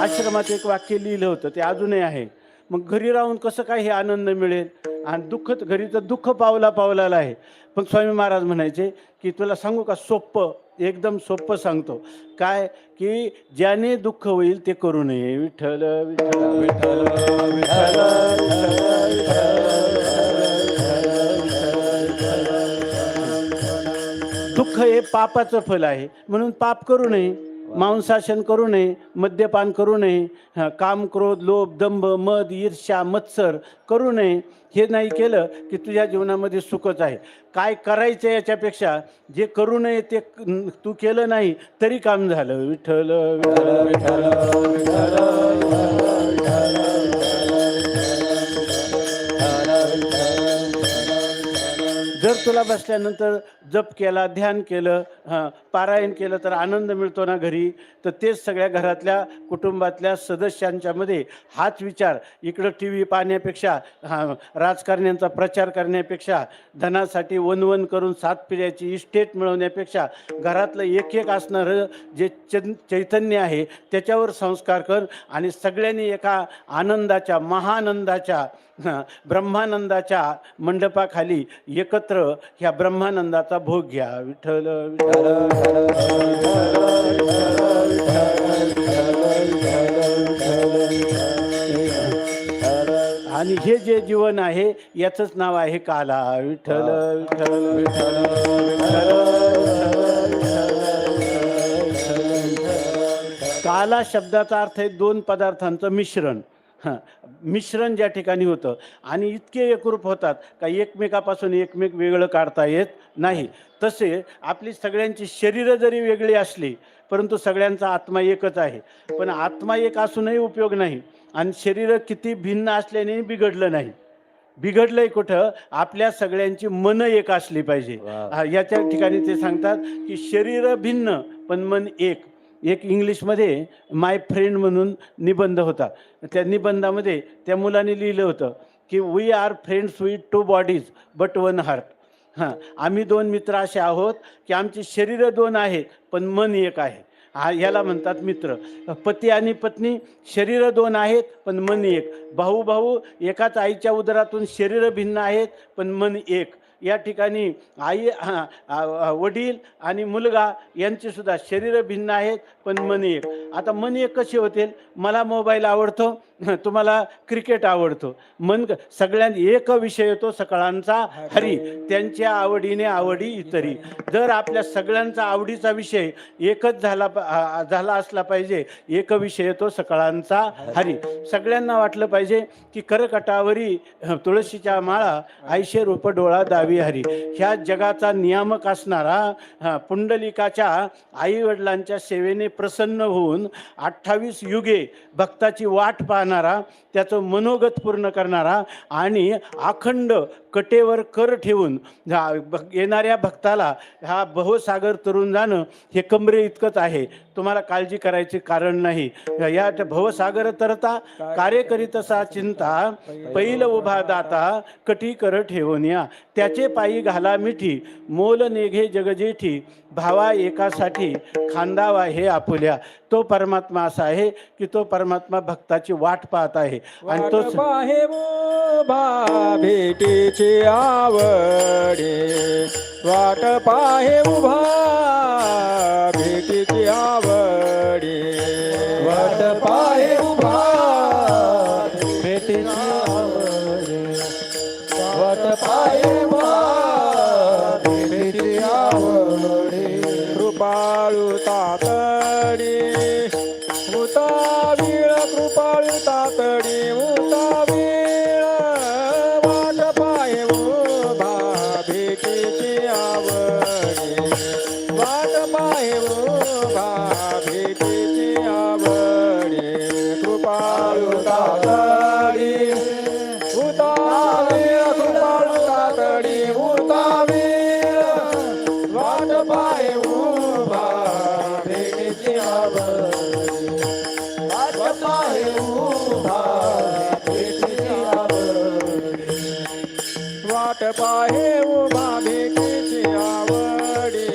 आश्रमात एक वाक्य लिहिलं होतं ते अजूनही आहे. मग घरी राहून कसं काय हे आनंद मिळेल? आणि दुःख, घरीचं दुःख पावला पावलाला आहे. पण स्वामी महाराज म्हणायचे की तुला सांगू का, सोप्पं, एकदम सोप्पं सांगतो. काय की ज्याने दुःख होईल ते करू नये. विठ्ठल विठ्ठल विठ्ठल विठ्ठल दुःख हे पापाचं फल आहे म्हणून पाप करू नये, मांसाशन करू नये, मद्यपान करू नये, काम क्रोध लोभ दंभ मद ईर्ष्या मत्सर करू नये. हे नाही केलं की तुझ्या जीवनामध्ये सुखच आहे. काय करायचं याच्यापेक्षा जे करू नये ते तू केलं नाही तरी काम झालं. विठ्ठल विठ्ठल विठ्ठल जर तुला बसल्यानंतर जप केला, ध्यान केलं, पारायण केलं तर आनंद मिळतो ना घरी, तर तेच सगळ्या घरातल्या कुटुंबातल्या सदस्यांच्यामध्ये हाच विचार. इकडं टी व्ही पाहण्यापेक्षा, राजकारण्यांचा प्रचार करण्यापेक्षा, धनासाठी वनवन करून 7 पिढ्याची इस्टेट मिळवण्यापेक्षा घरातलं एक एक असणारं जे चैतन्य आहे त्याच्यावर संस्कार कर आणि सगळ्यांनी एका आनंदाच्या, महानंदाच्या, ब्रह्मानंदाच्या मंडपाखाली एकत्र ह्या ब्रह्मानंदाचा भोग घ्या. विठ्ठल विठ्ठल आणि हे जे जीवन आहे याचंच नाव आहे काला. विठ्ठल विठ्ठल विठ्ठल काला शब्दाचा अर्थ आहे 2 पदार्थांचं मिश्रण. मिश्रण ज्या ठिकाणी होतं आणि इतके एकरूप होतात का एकमेकापासून एकमेक वेगळं काढता येत नाही. तसे आपली सगळ्यांची शरीरं जरी वेगळी असली परंतु सगळ्यांचा आत्मा एकच आहे. पण आत्मा एक असूनही उपयोग नाही आणि शरीरं किती भिन्न असल्याने बिघडलं नाही. बिघडलंय कुठं? आपल्या सगळ्यांची मन एक असली पाहिजे. याच्या ठिकाणी ते सांगतात की शरीर भिन्न पण मन एक. एक इंग्लिशमध्ये माय फ्रेंड म्हणून निबंध होता. त्या निबंधामध्ये त्या मुलाने लिहिलं होतं की we are friends with 2 bodies but 1 heart. आम्ही 2 मित्र असे आहोत की आमची शरीरं 2 आहेत पण मन एक आहे. याला म्हणतात मित्र. पती आणि पत्नी शरीरं 2 आहेत पण मन एक. भाऊ भाऊ एकाच आईच्या उदरातून शरीरं भिन्न आहेत पण मन एक. या ठिकाणी आई, वडील आणि मुलगा यांची सुद्धा शरीरं भिन्न आहेत पण मन एक. आता मन एक कशी होतील? मला मोबाईल आवडतो, तुम्हाला क्रिकेट आवडतो. मन सगळ्यांनी एक विषय येतो सकळांचा हरी, त्यांच्या आवडीने आवडी इतरी. जर आपल्या सगळ्यांचा आवडीचा विषय एकच झाला असला पाहिजे, एक विषय येतो सकळांचा हरी. सगळ्यांना वाटलं पाहिजे की करकटावरी तुळशीच्या माळा, 80 रूप डोळा दावी विहारी. ह्या जगाचा नियामक असणारा पुंडलिकाच्या आईवडिलांच्या सेवेने प्रसन्न होऊन 28 युगे भक्ताची वाट पाहणारा, त्याचं मनोगत पूर्ण करणारा आणि अखंड कटेवर कर ठेवून येणाऱ्या भक्ताला हा भवसागर तरून जाणं हे कमरे इतकंच आहे. तुम्हाला काळजी करायचे कारण नाही. या भवसागर तरता कार्य करीतसा चिंता, पैल उभा दाता कटी कर ठेवून या. त्याचे पायी घाला मिठी, मोल नेघे जगजेठी, भावा एकासाठी खांदावा हे आपुल्या. तो परमात्मा असा आहे की तो परमात्मा भक्ताची वाट पाहत आहे आणि तो पाहे उभा भेटीची आवडे, वाट पाहे उभा भेटीची आवडे, वाट पाहे उभा भेटीची आवडे, वाट पाहे उभा भेटीची आवडे. कृपाळू तातडी उतावीळ, कृपाळू तातडी उतावीळ, वाट पाहे उभा भेटीची आवडे, वाट पाहे उभा भेटीची आवडे. कृपाळू तातडी उतावीळ, कृपाळू तातडी उतावीळ, वाट पाहे उभा भेटीची आवडे, वाट पाहे उभा भेटीची आवडे, वाट पाहे उभा भेटीची आवडे.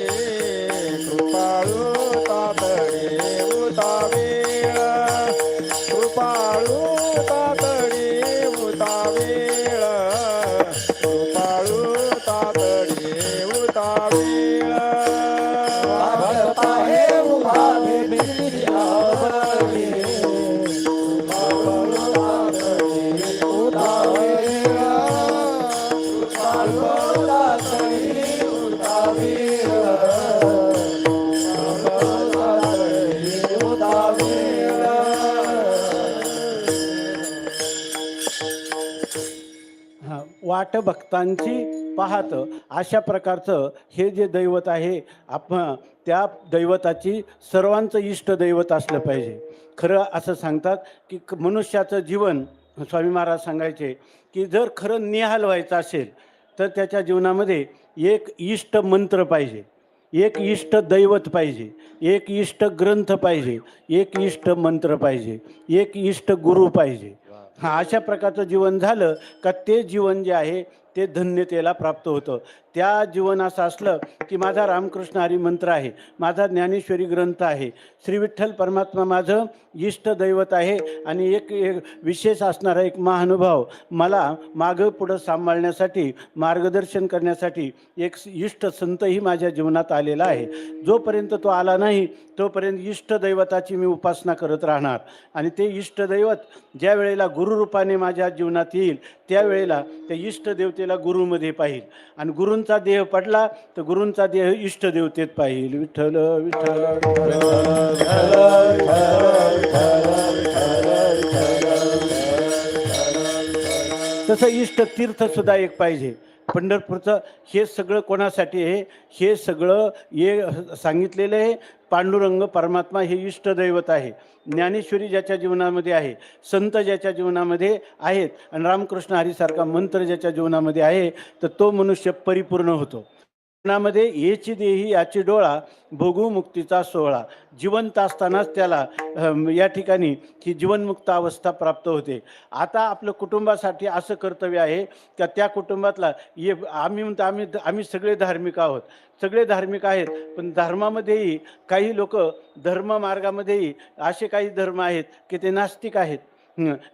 कृपाळू तातडी उतावीळ, कृपाळू तातडी उतावीळ, कृपाळू तातडी उतावीळ, वाट पाहे उभा भेटीची आवडे, कृपाळू तातडी उतावीळ, कृपाळू तातडी उतावीळ, कृपाळू तातडी उतावीळ. वाट भक्तांची पाहत अशा प्रकारचं हे जे दैवत आहे, आपण त्या दैवताची सर्वांचं इष्ट दैवत असलं पाहिजे. खरं असं सांगतात की मनुष्याचं जीवन, स्वामी महाराज सांगायचे की जर खरं निहाल व्हायचं असेल तर त्याच्या जीवनामध्ये एक इष्ट मंत्र पाहिजे, एक इष्ट दैवत पाहिजे, एक इष्ट ग्रंथ पाहिजे, एक इष्ट मंत्र पाहिजे, एक इष्ट गुरु पाहिजे. अशा प्रकारचं जीवन झालं का ते जीवन जे आहे ते धन्यतेला प्राप्त होतं. त्या जीवन असं असलं की माझा रामकृष्ण हरी मंत्र आहे, माझा ज्ञानेश्वरी ग्रंथ आहे, श्री विठ्ठल परमात्मा माझं इष्ट दैवत आहे आणि एक विशेष असणारा एक महानुभाव मला मागं पुढं सांभाळण्यासाठी, मार्गदर्शन करण्यासाठी एक इष्ट संतही माझ्या जीवनात आलेला आहे. जोपर्यंत तो आला नाही तोपर्यंत इष्ट दैवताची मी उपासना करत राहणार. आणि ते इष्ट दैवत ज्या वेळेला गुरुरूपाने माझ्या जीवनात येईल त्यावेळेला त्या इष्ट देवतेला गुरुमध्ये पाहिल आणि गुरूंचा देह पडला तर गुरूंचा देह इष्ट देवतेत पाहिल. विठ्ठल विठ्ठल तसं इष्ट तीर्थ सुद्धा एक पाहिजे. पंढरपूरचं हे सगळं कोणासाठी आहे? हे सगळं सांगितलेलं आहे. पांडुरंग परमात्मा हे इष्ट दैवत आहे. ज्ञानेश्वरी ज्याच्या जीवनामध्ये आहे, संत ज्याच्या जीवनामध्ये आहेत आणि रामकृष्ण हरीसारखा मंत्र ज्याच्या जीवनामध्ये आहे तर तो मनुष्य परिपूर्ण होतो. जीवनामध्ये येची देही याची डोळा, भोगू मुक्तीचा सोहळा. जिवंत असतानाच त्याला या ठिकाणी ही जीवनमुक्त अवस्था प्राप्त होते. आता आपलं कुटुंबासाठी असं कर्तव्य आहे का त्या कुटुंबातला आम्ही सगळे धार्मिक आहोत, सगळे धार्मिक आहेत, पण धर्मामध्येही काही लोक धर्ममार्गामध्येही असे काही धर्म आहेत की ते नास्तिक आहेत,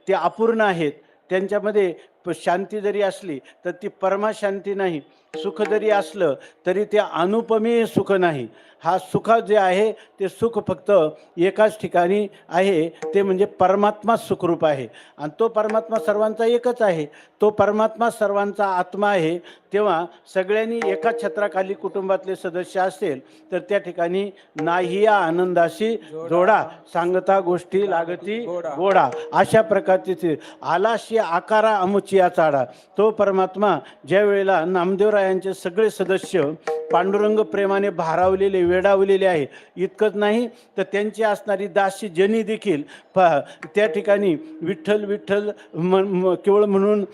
ते अपूर्ण आहेत. त्यांच्यामध्ये शांती जरी असली तर ती परमाशांती नाही, सुख जरी असलं तरी ते अनुपमेय सुख नाही. हा सुख जे आहे ते सुख फक्त एकाच ठिकाणी आहे, ते म्हणजे परमात्मा सुखरूप आहे. आणि तो परमात्मा सर्वांचा एकच आहे, तो परमात्मा सर्वांचा आत्मा आहे. तेव्हा सगळ्यांनी एका छत्राखाली कुटुंबातले सदस्य असेल तर त्या ठिकाणी नाही या आनंदाशी जोडा, सांगता गोष्टी लागती गोडा. अशा प्रकारची आलाशी आकारा अमुचिया चाडा. तो परमात्मा ज्या वेळेला नामदेवराय नामदेवरायांचे सगळे सदस्य पांडुरंग प्रेमाने भारावलेले वेडावलेले आहे. इतकंच नाही तर त्यांची असणारी दासी जनी देखील त्या ठिकाणी विठ्ठल विठ्ठल केवळ म्हणून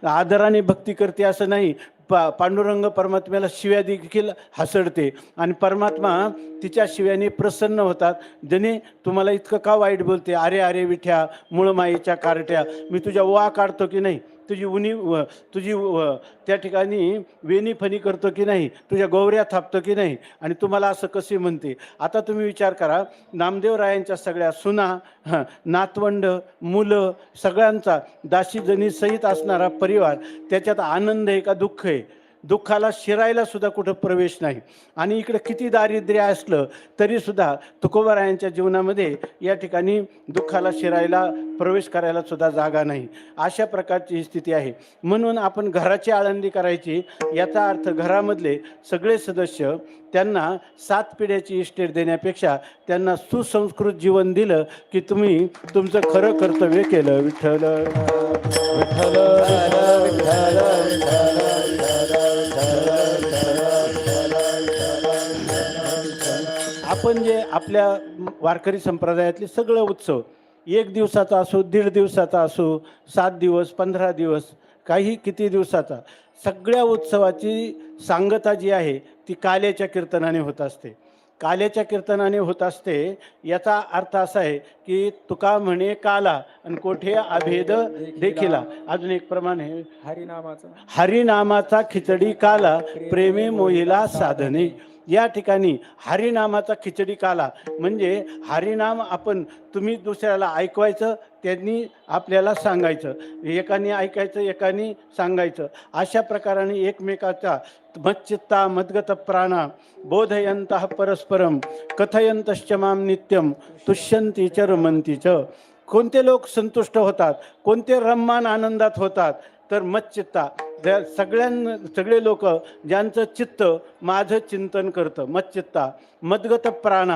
आदराने भक्ती करते असं नाही, पांडुरंग परमात्म्याला शिव्या देखील हसडते आणि परमात्मा तिच्या शिव्याने प्रसन्न होतात. जने तुम्हाला इतकं का वाईट बोलते, अरे अरे विठ्या मूळमाईच्या कारट्या, मी तुझ्या वा काढतो की नाही, तुझी तुझी त्या ठिकाणी वेणी फणी करतो की नाही, तुझ्या गौऱ्या थापतो की नाही, आणि तुम्हाला असं कसे म्हणते. आता तुम्ही विचार करा, नामदेवरायांच्या सगळ्या सुना, नातवंड, मुलं, सगळ्यांचा दासीजनी सहित असणारा परिवार, त्याच्यात आनंद आहे का दुःख आहे? दुःखाला शिरायला सुद्धा कुठं प्रवेश नाही. आणि इकडे किती दारिद्र्य असलं तरीसुद्धा तुकोबारायांच्या जीवनामध्ये या ठिकाणी दुःखाला शिरायला प्रवेश करायला सुद्धा जागा नाही. अशा प्रकारची ही स्थिती आहे. म्हणून आपण घराची आळंदी करायची, याचा अर्थ घरामधले सगळे सदस्य त्यांना 7 पिढ्याची इस्टेट देण्यापेक्षा त्यांना सुसंस्कृत जीवन दिलं की तुम्ही तुमचं खरं कर्तव्य केलं. विठ्ठल विठ्ठल आपण जे आपल्या वारकरी संप्रदायातले सगळे उत्सव 1 दिवसाचा असो, 1.5 दिवसाचा असो, 7 दिवस, 15 दिवस, काही किती दिवसाचा, सगळ्या उत्सवाची सांगता जी आहे ती काल्याच्या कीर्तनाने होत असते. काल्याच्या कीर्तनाने होत असते याचा अर्थ असा आहे की तुका म्हणे काला आणि कोठे अभेद देखिला. अजून एक प्रमाण आहे, हरिनामाचा खिचडी काला प्रेमे मोहिला साधने. या ठिकाणी हरिनामाचा खिचडी काला म्हणजे हरिनाम तुम्ही दुसऱ्याला ऐकवायचं, त्यांनी आपल्याला सांगायचं, एकाने ऐकायचं एकाने सांगायचं. अशा प्रकाराने एकमेकाचा मच्चित्ता मद्गत प्राणा बोधयंतः परस्परम कथयंतश्च माम नित्यम तुष्यंती च रमंती च. कोणते लोक संतुष्ट होतात, कोणते रम्मान आनंदात होतात, तर मच्चित्ता सगळे लोक ज्यांचं चित्त माझं चिंतन करतं, मच्चित्ता. मद्गत प्राण,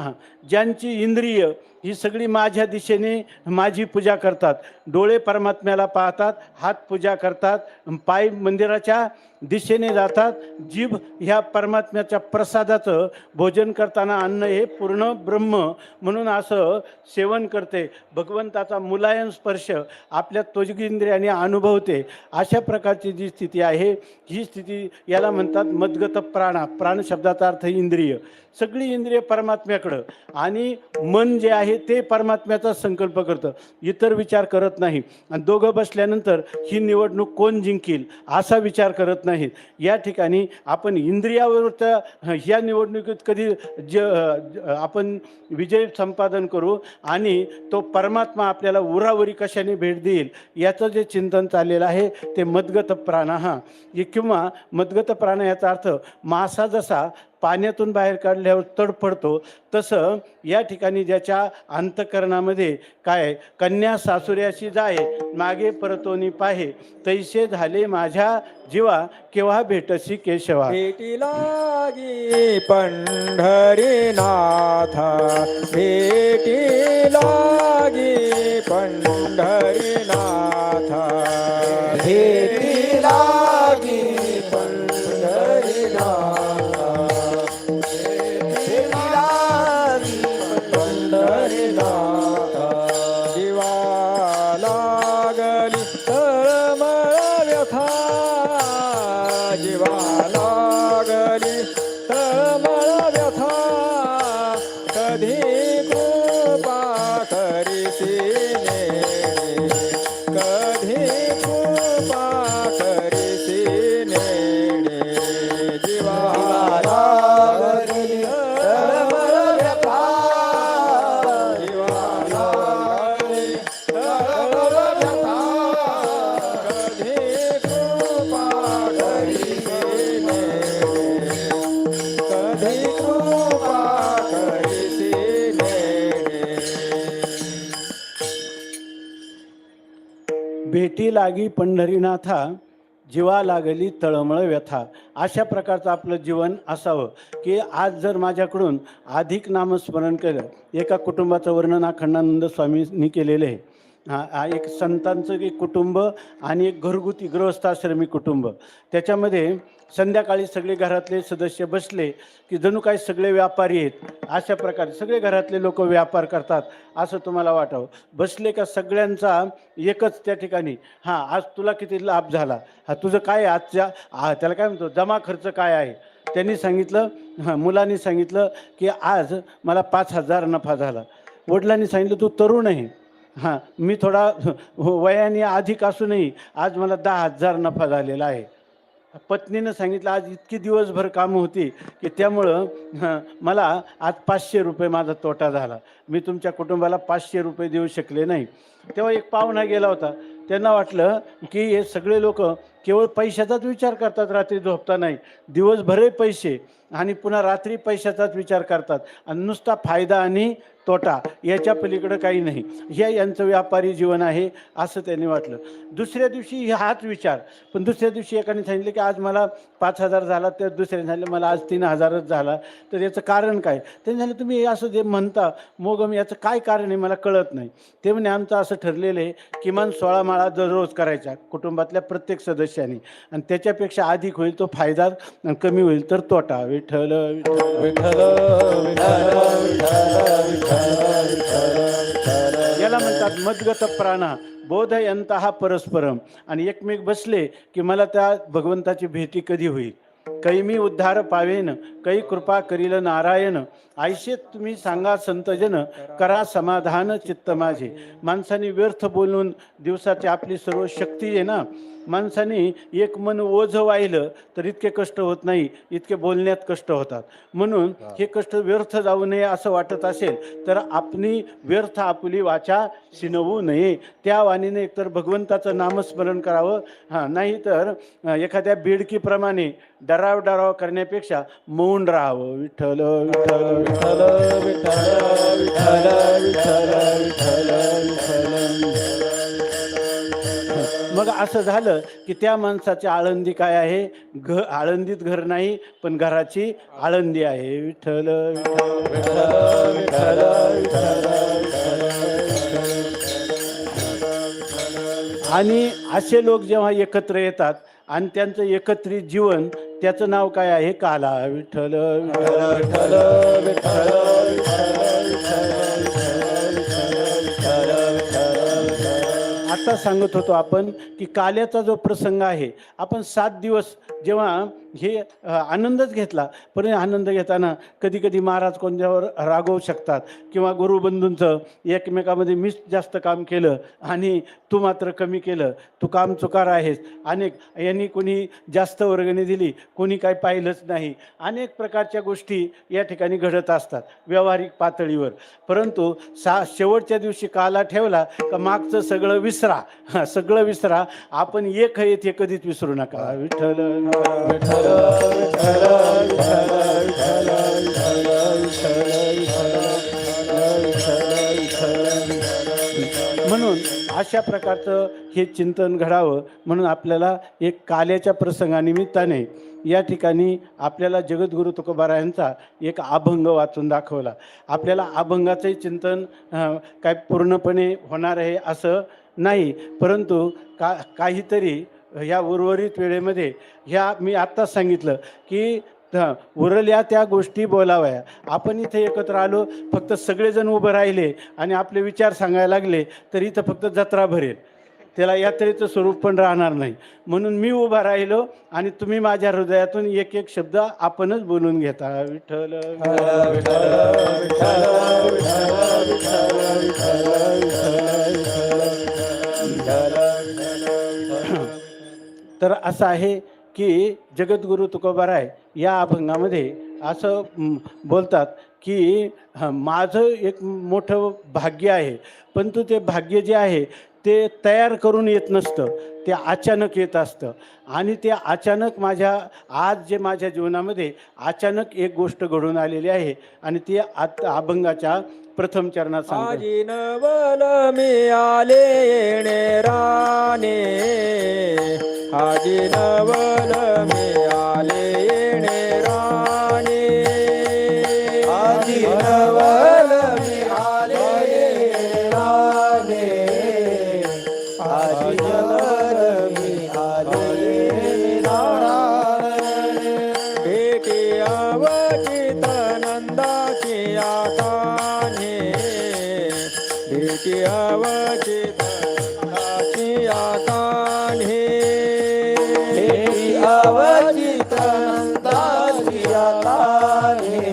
ज्यांची इंद्रिय ही सगळी माझ्या दिशेने माझी पूजा करतात. डोळे परमात्म्याला पाहतात, हात पूजा करतात, पाय मंदिराच्या दिशेने जातात, जीभ ह्या परमात्म्याच्या प्रसादाचं भोजन करताना अन्न हे पूर्ण ब्रह्म म्हणून असं सेवन करते. भगवंताचा मुलायम स्पर्श आपल्या त्वगिंद्रियाने अनुभवते. अशा प्रकारची जी स्थिती आहे ही स्थिती याला म्हणतात मद्गत प्राणा. प्राण शब्दाचा अर्थ इंद्रिय. सगळी इंद्रिय परमात्म्याकडं आणि मन जे आहे ते परमात्म्याचा संकल्प करतं, इतर विचार करत नाही. आणि दोघं बसल्यानंतर ही निवडणूक कोण जिंकील असा विचार करत नाहीत. या ठिकाणी आपण इंद्रियावरच्या ह्या निवडणुकीत कधी आपण विजय संपादन करू आणि तो परमात्मा आपल्याला उरावरी कशाने भेट देईल याचं जे चिंतन चाललेलं आहे ते मद्गत प्राण. किंवा मद्गत प्राण याचा अर्थ मासा जसा पाण्यातून बाहेर काढल्यावर तडफडतो तसं या ठिकाणी ज्याच्या अंतकरणामध्ये काय, कन्या सासुऱ्याशी जाय मागे परतोनी पाहे तैसे झाले माझ्या जीवा केव्हा भेटसी केशवा. भेटी लागी पंढरीनाथ, भेटी लागी पंढरीनाथ, भेटी लागी पंढरीनाथ, जीवा लागली तळमळ व्यथा, जीवा लागली तळमळ व्यथा, कधी कृपा करीसी नेणे, कधी कृपा करीसी नेणे, जीवा लागली तळमळ व्यथा, जीवा लागली तळमळ व्यथा, कधी कृपा करीसी नेणे, कधी कृपा करीसी नेणे. भेटी लागी पंढरीनाथा जीवा लागली तळमळ व्यथा. अशा प्रकारचं आपलं जीवन असावं की आज जर माझ्याकडून अधिक नामस्मरण केलं. एका कुटुंबाचं वर्णन अखंडानंद स्वामींनी केलेलं आहे. एक संतांचं एक कुटुंब आणि एक घरगुती गृहस्थाश्रमी कुटुंब. त्याच्यामध्ये संध्याकाळी सगळे घरातले सदस्य बसले की जणू काही सगळे व्यापारी आहेत अशा प्रकारे सगळे घरातले लोक व्यापार करतात असं तुम्हाला वाटावं. बसले का सगळ्यांचा एकच त्या ठिकाणी, हां आज तुला किती लाभ झाला, हा तुझं काय आजच्या त्याला काय म्हणतो जमा खर्च काय आहे. त्यांनी सांगितलं, मुलांनी सांगितलं की आज मला 5,000 नफा झाला. वडिलांनी सांगितलं तू तरुण आहे, हां मी थोडा वयाने अधिक असूनही आज मला 10,000 नफा झालेला आहे. पत्नीनं सांगितलं आज इतकी दिवसभर कामं होती की त्यामुळं मला आज 500 रुपये माझा तोटा झाला, मी तुमच्या कुटुंबाला 500 रुपये देऊ शकले नाही. तेव्हा एक पाहुणा गेला होता, त्यांना वाटलं की हे सगळे लोक केवळ पैशाचाच विचार करतात, रात्री झोपता नाही, दिवसभरही पैसे आणि पुन्हा रात्री पैशाचाच विचार करतात आणि नुसता फायदा आणि तोटा याच्या पलीकडं काही नाही, हे यांचं व्यापारी जीवन आहे असं त्यांनी वाटलं. दुसऱ्या दिवशी हाच विचार, पण दुसऱ्या दिवशी एकाने सांगितलं की आज मला 5,000 झाला, तर दुसऱ्याने सांगितलं मला आज 3,000च झाला. तर याचं कारण काय? त्यांनी सांगितलं तुम्ही असं जे म्हणता मोगम याचं काय कारण आहे मला कळत नाही. ते म्हणे आमचं असं ठरलेलं आहे किमान 16 माळा दररोज करायच्या कुटुंबातल्या प्रत्येक सदस्याने, आणि त्याच्यापेक्षा अधिक होईल तो फायदा आणि कमी होईल तर तोटा. विठ्ठल विठ्ठल याला म्हणतात मद्गत प्राणा बोधयंतः परस्परम. आणि एकमेक बसले की मला त्या भगवंताची भेटी कधी होईल. कैमी उद्धार पावेन कै कृपा करील नारायण, आयशे तुम्ही सांगा संतजन करा समाधान चित्त माझे. माणसाने व्यर्थ बोलून दिवसाची आपली सर्व शक्ती आहे ना, माणसाने एक मन ओझ वाहिलं तर इतके कष्ट होत नाही, इतके बोलण्यात कष्ट होतात. म्हणून हे कष्ट व्यर्थ जाऊ नये असं वाटत असेल तर आपली व्यर्थ आपुली वाचा शिनवू नये. त्या वाणीने एकतर भगवंताचं नामस्मरण करावं, नाही तर एखाद्या बेडकीप्रमाणे डराव करण्यापेक्षा मौन राहावं. विठ्ठल विठ्ठल विठ्ठल विठ्ठल विठ्ठल विठ्ठल विठ्ठल. मग असं झालं की त्या माणसाची आळंदी काय आहे, आळंदीत घर नाही पण घराची आळंदी आहे. विठ्ठल विठ्ठल विठ्ठल आणि असे लोक जेव्हा एकत्र येतात आणि त्यांचं एकत्रित जीवन त्याचं नाव काय आहे, काला. विठ्ठल विठ्ठल विठ्ठल आता सांगत होतो आपण की काल्याचा जो प्रसंग आहे, आपण 7 दिवस जेव्हा हे आनंदच घेतला, पण आनंद घेताना कधी कधी महाराज कोणत्यावर रागवू शकतात किंवा गुरुबंधूंचं एकमेकामध्ये मीच जास्त काम केलं आणि तू मात्र कमी केलं, तू काम चुकार आहेस, अनेक यांनी कोणी जास्त वर्गणी दिली, कोणी काही पाहिलंच नाही, अनेक प्रकारच्या गोष्टी या ठिकाणी घडत असतात व्यावहारिक पातळीवर. परंतु शेवटच्या दिवशी काला ठेवला का मागचं सगळं विसरा, सगळं विसरा, आपण एक आहे ते कधीच विसरू नका. विठ्ठल विठ्ठल विठ्ठल विठ्ठल म्हणून अशा प्रकारचं हे चिंतन घडावं म्हणून आपल्याला एक काल्याच्या प्रसंगानिमित्ताने या ठिकाणी आपल्याला जगद्गुरु तुकोबारायांचा एक अभंग वाचून दाखवला. आपल्याला अभंगाचंही चिंतन काय पूर्णपणे होणार आहे असं नाही, परंतु काहीतरी ह्या उर्वरित वेळेमध्ये ह्या मी आत्ताच सांगितलं की उरल्या त्या गोष्टी बोलाव्या. आपण इथे एकत्र आलो, फक्त सगळेजण उभं राहिले आणि आपले विचार सांगायला लागले तर इथं फक्त जत्रा भरेल, त्याला यात्रेचं स्वरूप पण राहणार नाही. म्हणून मी उभा राहिलो आणि तुम्ही माझ्या हृदयातून एक एक शब्द आपणच बोलून घेता. विठ्ठल तर असं आहे की जगद्गुरु तुकोबाराय या अभंगामध्ये असं बोलतात की माझं एक मोठं भाग्य आहे, परंतु ते भाग्य जे आहे ते तयार करून येत नसतं, ते अचानक येत असतं. आणि ते अचानक आज जे माझ्या जीवनामध्ये अचानक एक गोष्ट घडून आलेली आहे आणि ती अभंगाच्या प्रथम चरणात सांगतो. आजी नवल मी आले येणे राणे, आजी नवल मी आले येणे राणे, आजी नवल मी आले येणे राणे, आजी नवल मी आले येणे राणे. भेटी अवचित नंदाची आकांहे भेटी अवचित नंदाची आकांहे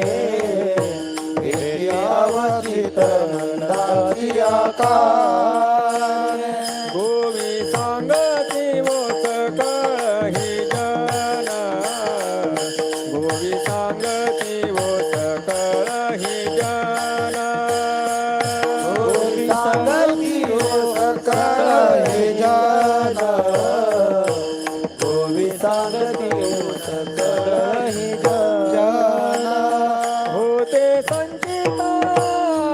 भेटी अवचित नंदाची आकांहे गोवी सांगती वोस कळही जन गोवी सांगती वोस कळही जन गोवी सांगती वोस कळही जन गोवी सांगती वोस कळही जन होते संचिता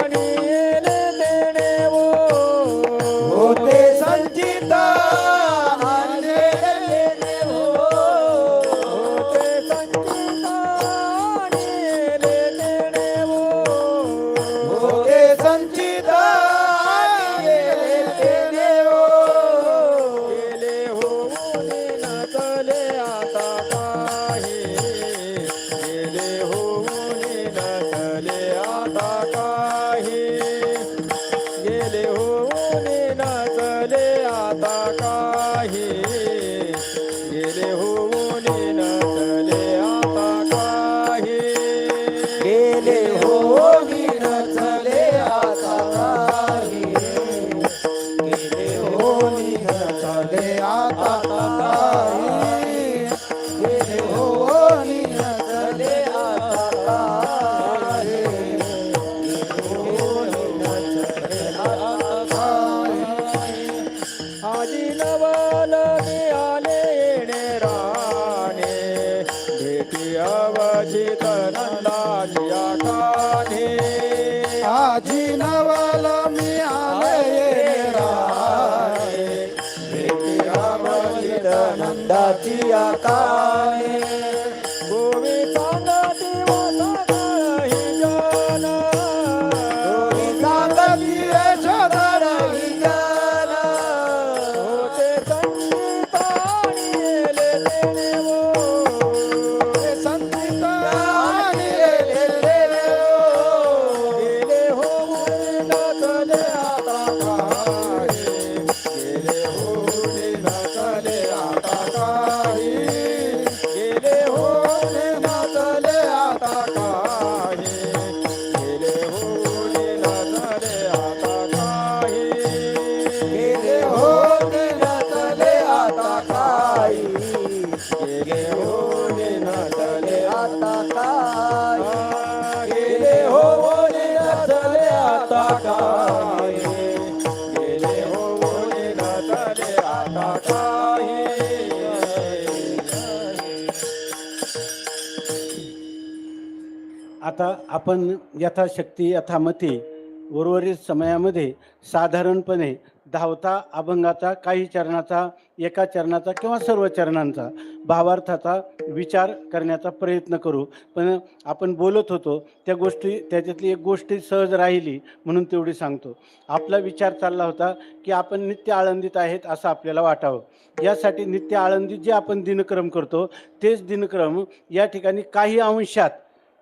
आणि येले देणे वो होते संचिता आणि येले हो होते संचिता आणि येले देणे वो होते संचिता आणि येले हो गेले होऊन नसले आता काही गेले होऊन नसले आता काही गेले होऊन नसले आता काही गेले होऊन नसले आता काही गेले हो नचले आता काही गेले हो नचले आता काही गेले हो नचले आता काही गेले हो नचले आता काही आजी नवल मिळाले येणे राणे भेटी अवचित नंदाची आकांहे आजी नवल मिळाले राणे भेटी अवचित नंदाची आकांहे गोवी सांगती वोस कळही जन गोवी सांगती यशोधरही जन होते संचिता आणि येले देणे वो संगीता आणि येले हो गेले होऊन नसले आता काही गेले होऊन नसले आता काही गेले होऊन नसले आता काही गेले होऊन नसले आता काही गेले हो नचले आता काही गेले होऊन नसले आता काही गेले होऊन नसले आता काही गेले होऊन नसले आता काही आता आपण यथाशक्ती यथामती उर्वरित समयामध्ये साधारणपणे धावता अभंगाचा काही चरणाचा एका चरणाचा किंवा सर्व चरणांचा भावार्थाचा विचार करण्याचा प्रयत्न करू. पण आपण बोलत होतो त्या गोष्टी त्याच्यातली एक गोष्टी सहज राहिली म्हणून तेवढी सांगतो. आपला विचार चालला होता की आपण नित्य आळंदीत आहेत असं आपल्याला वाटावं. यासाठी नित्य आळंदीत जे आपण दिनक्रम करतो तेच दिनक्रम या ठिकाणी काही अंशात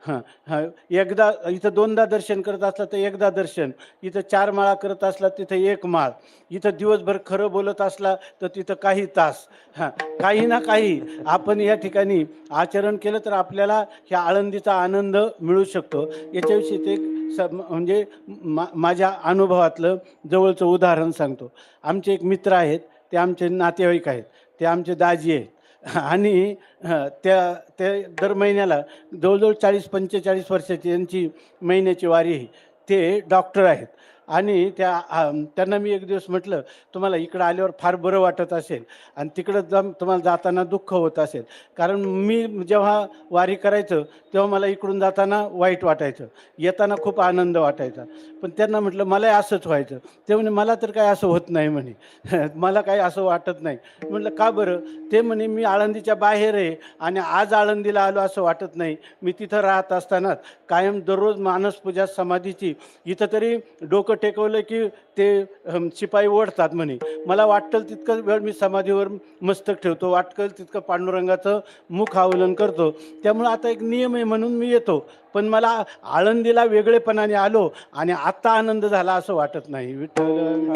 एकदा इथं दोनदा दर्शन करत असला तर एकदा दर्शन, इथं 4 माळा करत असला तिथं 1 माळ, इथं दिवसभर खरं बोलत असला तर तिथं काही तास काही ना काही आपण या ठिकाणी आचरण केलं तर आपल्याला ह्या आळंदीचा आनंद मिळू शकतो. याच्याविषयी ते म्हणजे माझ्या अनुभवातलं जवळचं उदाहरण सांगतो. आमचे एक मित्र आहेत, ते आमचे नातेवाईक आहेत, ते आमचे दाजी आहेत आणि ते दर महिन्याला जवळजवळ 40-45 वर्षाची यांची महिन्याची वारी आहे. ते डॉक्टर आहेत आणि त्यांना मी एक दिवस म्हटलं, तुम्हाला इकडं आल्यावर फार बरं वाटत असेल आणि तिकडं तुम्हाला जाताना दुःख होत असेल, कारण मी जेव्हा वारी करायचं तेव्हा मला इकडून जाताना वाईट वाटायचं, येताना खूप आनंद वाटायचा. पण त्यांना म्हटलं मला असंच व्हायचं. ते म्हणे मला तर काय असं होत नाही म्हणे, मला काय असं वाटत नाही. म्हटलं का बरं? ते म्हणे मी आळंदीच्या बाहेर आहे आणि आज आळंदीला आलो असं वाटत नाही. मी तिथं राहत असताना कायम दररोज मानसपूजा समाधीची, इथं तरी डोकं डोकं टेकवलं की ते शिपाई ओढतात म्हणे. मला वाटेल तितकं वेळ मी समाधीवर मस्तक ठेवतो, वाटेल तितकं पांडुरंगाचं मुख अवलन करतो. त्यामुळं आता एक नियम आहे म्हणून मी येतो. पण मला आळंदीला वेगळेपणाने आलो आणि आता आनंद झाला असं वाटत नाही. विठ्ठल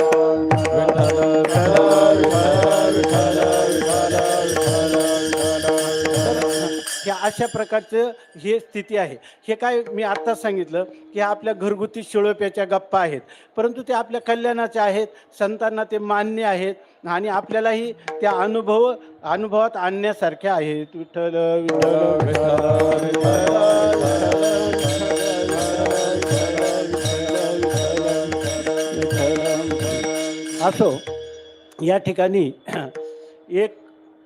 ह्या अशा प्रकारचं हे स्थिती आहे. हे काय मी आत्ताच सांगितलं की आपल्या घरगुती शिळोप्याच्या गप्पा आहेत, परंतु ते आपल्या कल्याणाच्या आहेत. संतांना ते मान्य आहेत आणि आपल्यालाही त्या अनुभवात आणण्यासारख्या आहेत. विठ्ठल असो, या ठिकाणी एक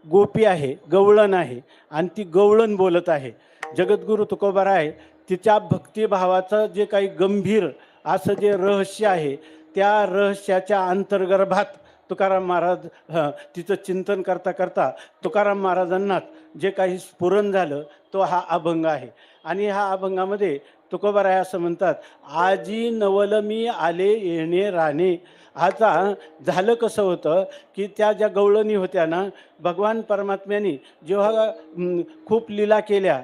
गोपी आहे, गवळण आहे आणि ती गवळण बोलत आहे. जगद्गुरू तुकोबाराय तिच्या भक्तिभावाचं जे काही गंभीर असं जे रहस्य आहे, त्या रहस्याच्या अंतर्गर्भात तुकाराम महाराज तिचं चिंतन करता करता तुकाराम महाराजांनाच जे काही स्फुरण झालं तो हा अभंग आहे. आणि ह्या अभंगामध्ये तुकोबाराय असं म्हणतात, आजी नवल मी आले येणे राणे. आता झालं कसं होतं की त्या ज्या गवळणी होत्या ना, भगवान परमात्म्याने जेव्हा खूप लीला केल्या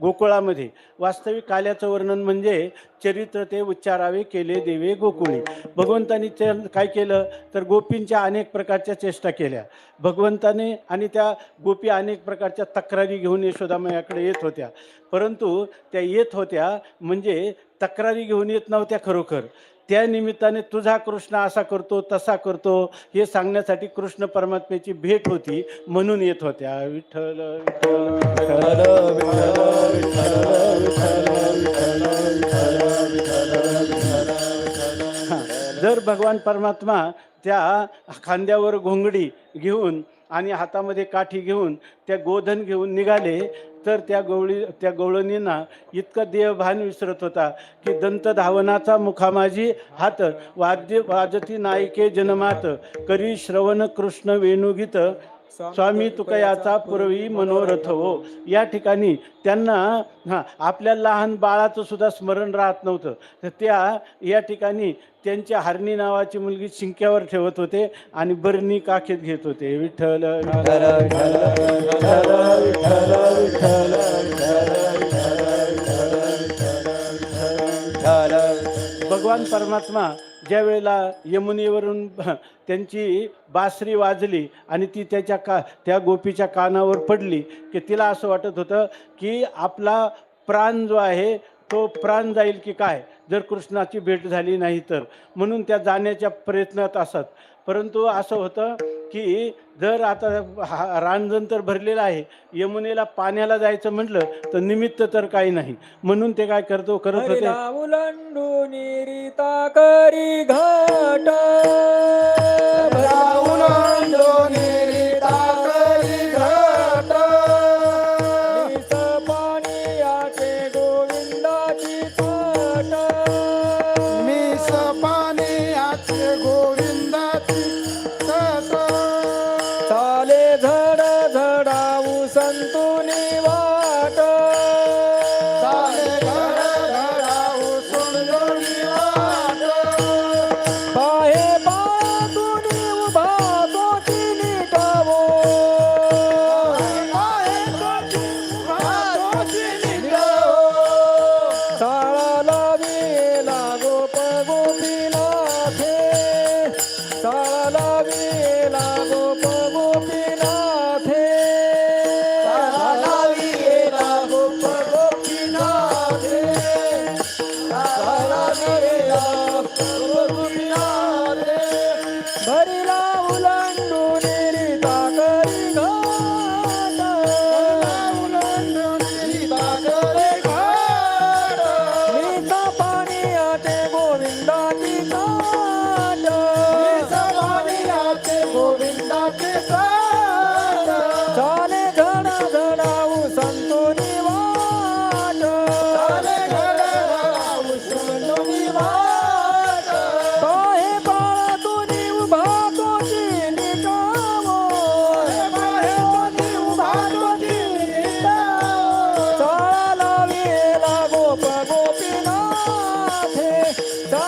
गोकुळामध्ये, वास्तविक काल्याचं वर्णन म्हणजे चरित्र ते उच्चारावे केले देवे गोकुळी. भगवंतानी ते काय केलं तर गोपींच्या अनेक प्रकारच्या चेष्टा केल्या भगवंताने, आणि त्या गोपी अनेक प्रकारच्या तक्रारी घेऊन यशोदामायाकडे येत होत्या. परंतु त्या येत होत्या म्हणजे तक्रारी घेऊन येत नव्हत्या खरोखर. त्या निमित्ताने तुझा कृष्ण असा करतो तसा करतो हे सांगण्यासाठी कृष्ण परमात्म्याची भेट होती म्हणून येत होत्या. विठ्ठल जर भगवान परमात्मा त्या खांद्यावर घोंगडी घेऊन आणि हातामध्ये काठी घेऊन त्या गोधन घेऊन निघाले तर त्या गवळणींना इतकं देहभान विसरत होता की दंतधावनाचा मुखामाजी हात वाजती नायके जनमात करी श्रवण कृष्ण वेणुगीत स्वामी तुकयाचा पूर्वी मनोरथ हो. या ठिकाणी त्यांना आपल्या लहान बाळाचं सुद्धा स्मरण राहत नव्हतं. तर त्या या ठिकाणी त्यांच्या हरणी नावाची मुलगी शिंक्यावर ठेवत होते आणि बरणी काखेत घेत होते. विठ्ठल भगवान परमात्मा ज्या वेळेला यमुनेवरून त्यांची बासरी वाजली आणि ती त्या गोपीच्या कानावर पडली की तिला असं वाटत होतं की आपला प्राण जो आहे तो प्राण जाईल की काय जर कृष्णाची भेट झाली नाही तर, म्हणून त्या जाण्याच्या प्रयत्नात असत. परंतु असं होतं की जर आता रांजण तर भरलेलं आहे, यमुनेला पाण्याला जायचं म्हटलं तर निमित्त तर काही नाही, म्हणून ते काय करत होते करी घाट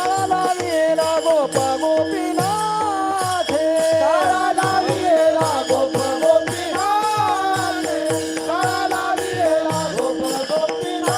गोपीनाथे गोप गोपीनाथे काळा लाविलेला गोप गोपीनाथे काळा लाविलेला गोप गोपीनाथे.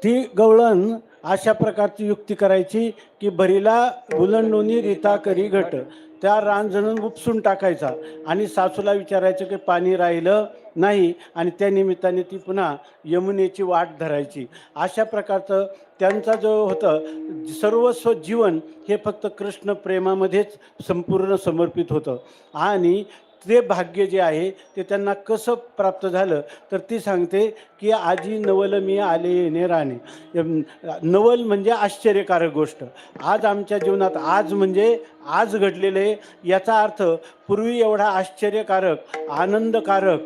ती गवळण अशा प्रकारची युक्ती करायची की भरीला उलंडोनी रीता करी घट, त्या रांजणून उपसून टाकायचा आणि सासूला विचारायचं की पाणी राहिलं नाही, आणि त्या निमित्ताने ती पुन्हा यमुनेची वाट धरायची. अशा प्रकारचं त्यांचा जो होतं सर्वस्व जीवन हे फक्त कृष्ण प्रेमामध्येच संपूर्ण समर्पित होतं. आणि ते भाग्य जे आहे ते त्यांना कसं प्राप्त झालं तर ती सांगते की आजी नवल मी आले येणे राणे. नवल म्हणजे आश्चर्यकारक गोष्ट. आज आमच्या जीवनात, आज म्हणजे आज घडलेलं आहे, याचा अर्थ पूर्वी एवढा आश्चर्यकारक आनंदकारक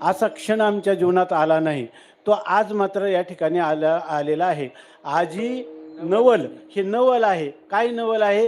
असा क्षण आमच्या जीवनात आला नाही. तो आज मात्र या ठिकाणी आलेला आहे. आजी नवल, हे नवल आहे. काय नवल आहे?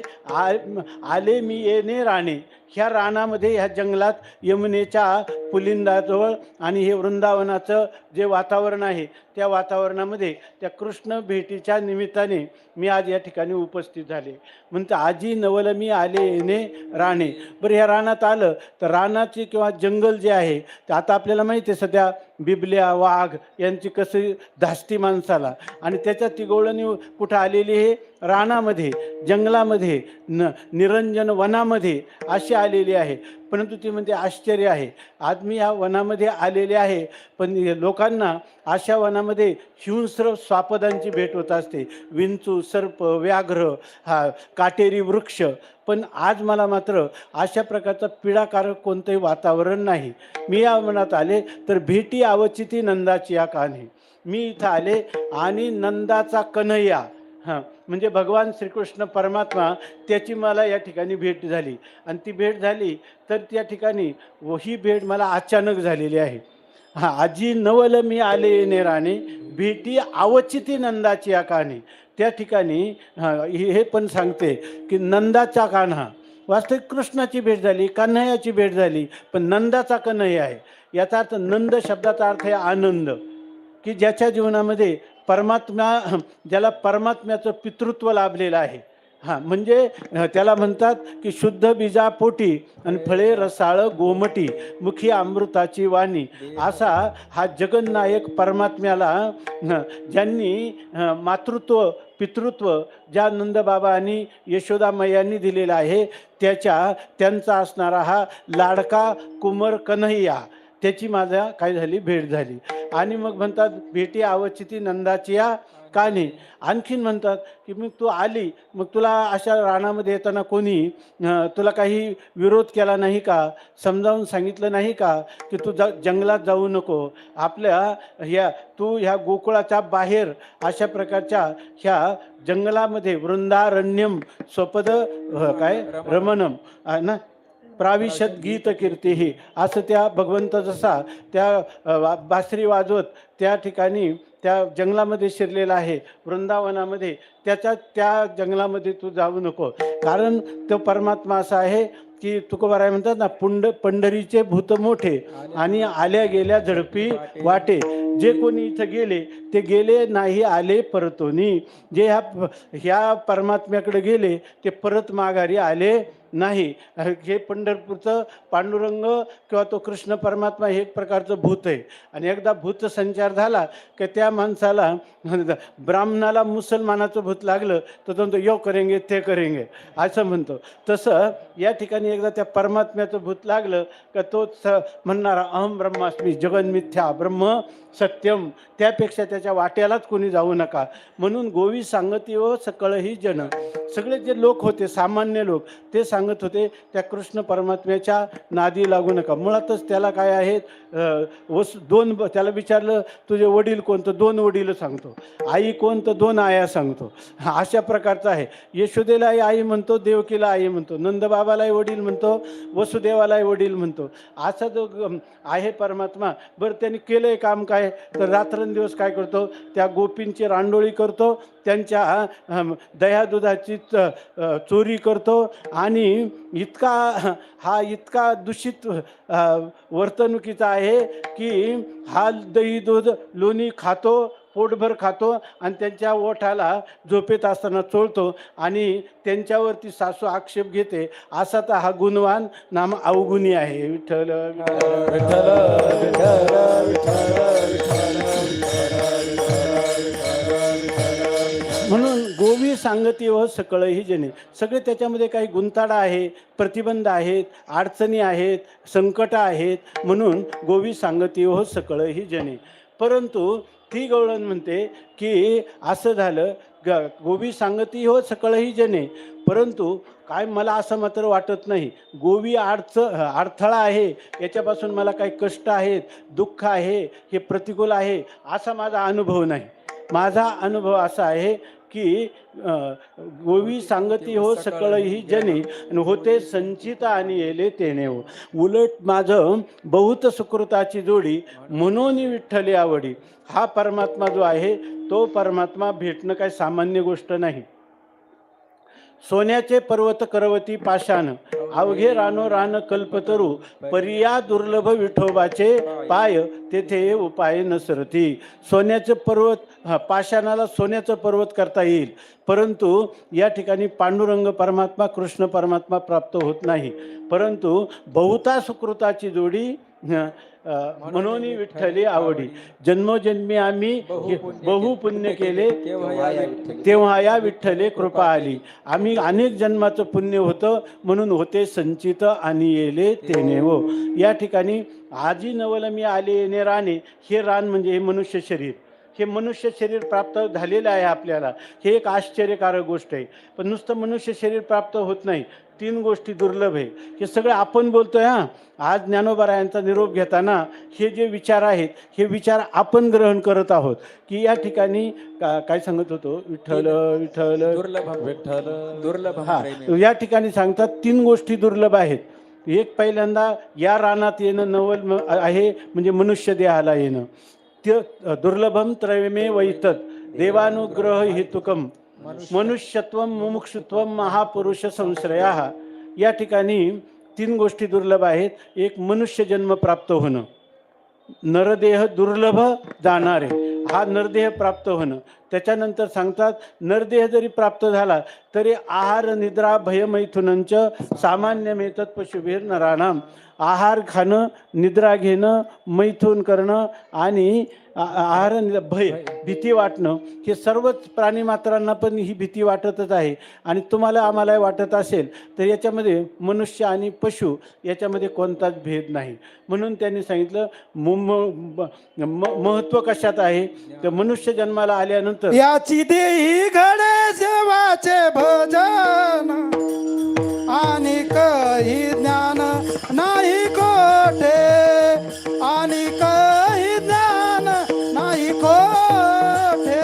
आले मी येणे राणे. ह्या रानामध्ये, ह्या जंगलात, यमुनेच्या पुलिंदाजवळ आणि हे वृंदावनाचं जे वातावरण आहे त्या वातावरणामध्ये त्या कृष्ण भेटीच्या निमित्ताने मी आज या ठिकाणी उपस्थित झाले. म्हणतं आजी नवल मी आले येणे राणे. बरं, ह्या रानात आलं तर रानाची किंवा जंगल जे आहे ते आता आपल्याला माहिती आहे सध्या बिबल्या वाघ यांची कशी धास्ती माणसाला, आणि त्याच्यात ती गवळणी कुठं आलेली आहे? रानामध्ये, जंगलामध्ये, निरंजन वनामध्ये अशी आलेली आहे. परंतु ती म्हणते आश्चर्य आहे, आज मी या वनामध्ये आलेले आहे, पण लोकांना अशा वनामध्ये हिंस्र स्वापदांची भेट होत असते. विंचू, सर्प, व्याघ्र, काटेरी वृक्ष. पण आज मला मात्र अशा प्रकारचं पीडाकारक कोणतंही वातावरण नाही. मी या वनात आले तर भेटी आवचिती नंदाची या कान्हे. मी इथं आले आणि नंदाचा कन्हैया म्हणजे भगवान श्रीकृष्ण परमात्मा, त्याची मला या ठिकाणी भेट झाली. आणि ती भेट झाली तर त्या ठिकाणी ही भेट मला अचानक झालेली आहे. आजी नवल मी आले येणे राणे, भेटी आवचिती नंदाची या कान्हे. त्या ठिकाणी हे पण सांगते की नंदाचा कान्हा, वास्तविक कृष्णाची भेट झाली, कन्हैयाची भेट झाली, पण नंदाचा कन्हैया आहे. याचा अर्थ, नंद शब्दाचा अर्थ आहे आनंद, की ज्याच्या जीवनामध्ये परमात्मा, ज्याला परमात्म्याचं पितृत्व लाभलेलं आहे. म्हणजे त्याला म्हणतात की शुद्ध बीजा पोटी आणि फळे रसाळ गोमटी, मुखी अमृताची वाणी. असा हा जगन्नायक परमात्म्याला ज्यांनी मातृत्व पितृत्व ज्या नंदबाबा आणि यशोदा मैयांनी दिलेलं आहे, त्यांचा असणारा हा लाडका कुमार कन्हैया, त्याची माझ्या काय झाली भेट झाली. आणि मग म्हणतात भेटी आवचिती नंदाची या कान्हे. आणखीन म्हणतात की मग तू आली, मग तुला अशा रानामध्ये येताना कोणी तुला काही विरोध केला नाही का? समजावून सांगितलं नाही का की तू जंगलात जाऊ नको, आपल्या तू ह्या गोकुळाच्या बाहेर अशा प्रकारच्या ह्या जंगलामध्ये वृंदारण्यम स्वपद काय रमणम ना प्राविशत गीत कीर्ती ही, असं त्या भगवंत जसा त्या बासरी वाजवत त्या ठिकाणी त्या जंगलामध्ये शिरलेला आहे वृंदावनामध्ये, त्या जंगलामध्ये तू जाऊ नको. कारण तो परमात्मा असा आहे की तुकोबाराय म्हणतात ना, पंढरीचे भूत मोठे आणि आल्या गेल्या झडपी वाटे. जे कोणी इथं गेले ते गेले नाही आले परतोनी. जे ह्या परमात्म्याकडे गेले ते परत माघारी आले नाही. हे पंढरपूरचं पांडुरंग किंवा तो कृष्ण परमात्मा हे एक प्रकारचं भूत आहे. आणि एकदा भूत संचार झाला की त्या माणसाला, ब्राह्मणाला मुसलमानाचं भूत लागलं तर तो म्हणतो यो करेंगे ते करेंगे असं म्हणतो. तसं या ठिकाणी एकदा त्या परमात्म्याचं भूत लागलं का तोच म्हणणारा अहम ब्रह्मास्मी जगन मिथ्या ब्रह्म सत्यम, त्यापेक्षा त्याच्या वाट्यालाच कोणी जाऊ नका. म्हणून गोवी सांगती व सकळही जन, सगळे जे लोक होते सामान्य लोक ते सांगत होते त्या कृष्ण परमात्म्याच्या नादी लागू नका. मुळातच त्याला काय आहेत त्याला विचारलं तुझे वडील कोण, तर 2 वडील सांगतो. आई कोण, तर 2 आया सांगतो. अशा प्रकारचं आहे. यशोदेलाही आई म्हणतो, देवकीला आई म्हणतो, नंदबाबालाही वडील म्हणतो, वसुदेवालाही वडील म्हणतो. असा जो आहे परमात्मा. बरं, त्यांनी केलंय काम काय, तर रात्रंदिवस काय करतो, त्या गोपींची रांडोळी करतो, त्यांच्या दह्यादुधाची चोरी करतो आणि इतका दूषित वर्तणुकीचा आहे की हा दही दूध लोणी खातो, पोटभर खातो आणि त्यांच्या ओठाला झोपेत असताना चोळतो आणि त्यांच्यावरती सासू आक्षेप घेते. असा तर हा गुणवान नाम अवगुणी आहे. विठ्ठल विठ्ठल विठ्ठल विठ्ठल म्हणून गोवी सांगती व सकळ ही जने. सगळे त्याच्यामध्ये काही गुंताडा आहे, प्रतिबंध आहेत, अडचणी आहेत, संकट आहेत. म्हणून गोवी सांगती व सकळ ही जने. परंतु ती गवळण म्हणते की असं झालं गोवी सांगती हो सकळही जने, परंतु काय मला असं मात्र वाटत नाही. गोवी अडथळा आहे, याच्यापासून मला काही कष्ट आहेत, दुःख आहे, हे प्रतिकूल आहे असा माझा अनुभव नाही. माझा अनुभव असा आहे की गोवी सांगती हो सकळही जने आणि होते संचित आणि येले तेने हो. उलट माझं बहुत सुकृताची जोडी म्हणून विठ्ठले आवडी. हा परमात्मा जो आहे तो परमात्मा भेटणं काही सामान्य गोष्ट नाही. सोन्याचे पर्वत करवती पाषाण, अवघे रानो रान कल्पतरू, परिया दुर्लभ विठोबाचे पाय, तेथे उपाय नसरती. सोन्याचे पर्वत, पाषाणाला सोन्याचं पर्वत करता येईल, परंतु या ठिकाणी पांडुरंग परमात्मा कृष्ण परमात्मा प्राप्त होत नाही. परंतु बहुता सुकृताची जोडी म्हणून विठ्ठली आवडी. जन्मोजन्मी आम्ही बहु पुण्य केले तेव्हा या विठ्ठले कृपा आली. आम्ही अनेक जन्माचं पुण्य होतं म्हणून होते संचित आणि येले तेने हो. या ठिकाणी आजी नवल मी आले येणे राणे. हे रान म्हणजे हे मनुष्य शरीर. हे मनुष्य शरीर प्राप्त झालेलं आहे आपल्याला. हे एक आश्चर्यकारक गोष्ट आहे. पण नुसतं मनुष्य शरीर प्राप्त होत नाही, 3 गोष्टी दुर्लभ आहे. हे सगळं आपण बोलतोय. आज ज्ञानोबारायांचा निरोप घेताना हे जे विचार आहेत हे विचार आपण ग्रहण करत आहोत. की या ठिकाणी काय सांगत होतो, विठ्ठल विठ्ठल विठ्ठल दुर्लभ. या ठिकाणी सांगतात 3 गोष्टी दुर्लभ आहेत. एक पहिल्यांदा या रानात येणं नवल आहे, म्हणजे मनुष्य देहाला येणं. ते दुर्लभम त्रयमे वैतत देवानुग्रह हेतुकम मनुष्यत्वम मुमुक्षुत्वम महापुरुष संश्रया. या ठिकाणी 3 गोष्टी दुर्लभ आहेत. एक मनुष्य जन्म प्राप्त होणं, नरदेह दुर्लभ जाणारे, हा नरदेह प्राप्त होणं. त्याच्यानंतर सांगतात नरदेह जरी प्राप्त झाला तरी आहार निद्रा भयमैथुनंच सामान्यमेतत् पशुभिर नराणाम. आहार खाणं, निद्रा घेणं, मैथून करणं आणि आहार भय भीती वाटणं, हे सर्वच प्राणीमात्रांना पण ही भीती वाटतच आहे. आणि तुम्हाला आम्हाला वाटत असेल तर याच्यामध्ये मनुष्य आणि पशु याच्यामध्ये कोणताच भेद नाही. म्हणून त्यांनी सांगितलं महत्त्व कशात आहे तर मनुष्य जन्माला आल्यानंतर याची देही घडे सेवाचे भजन आणि काही ज्ञान नाही कोठे, आणि काही ज्ञान नाही कोठे,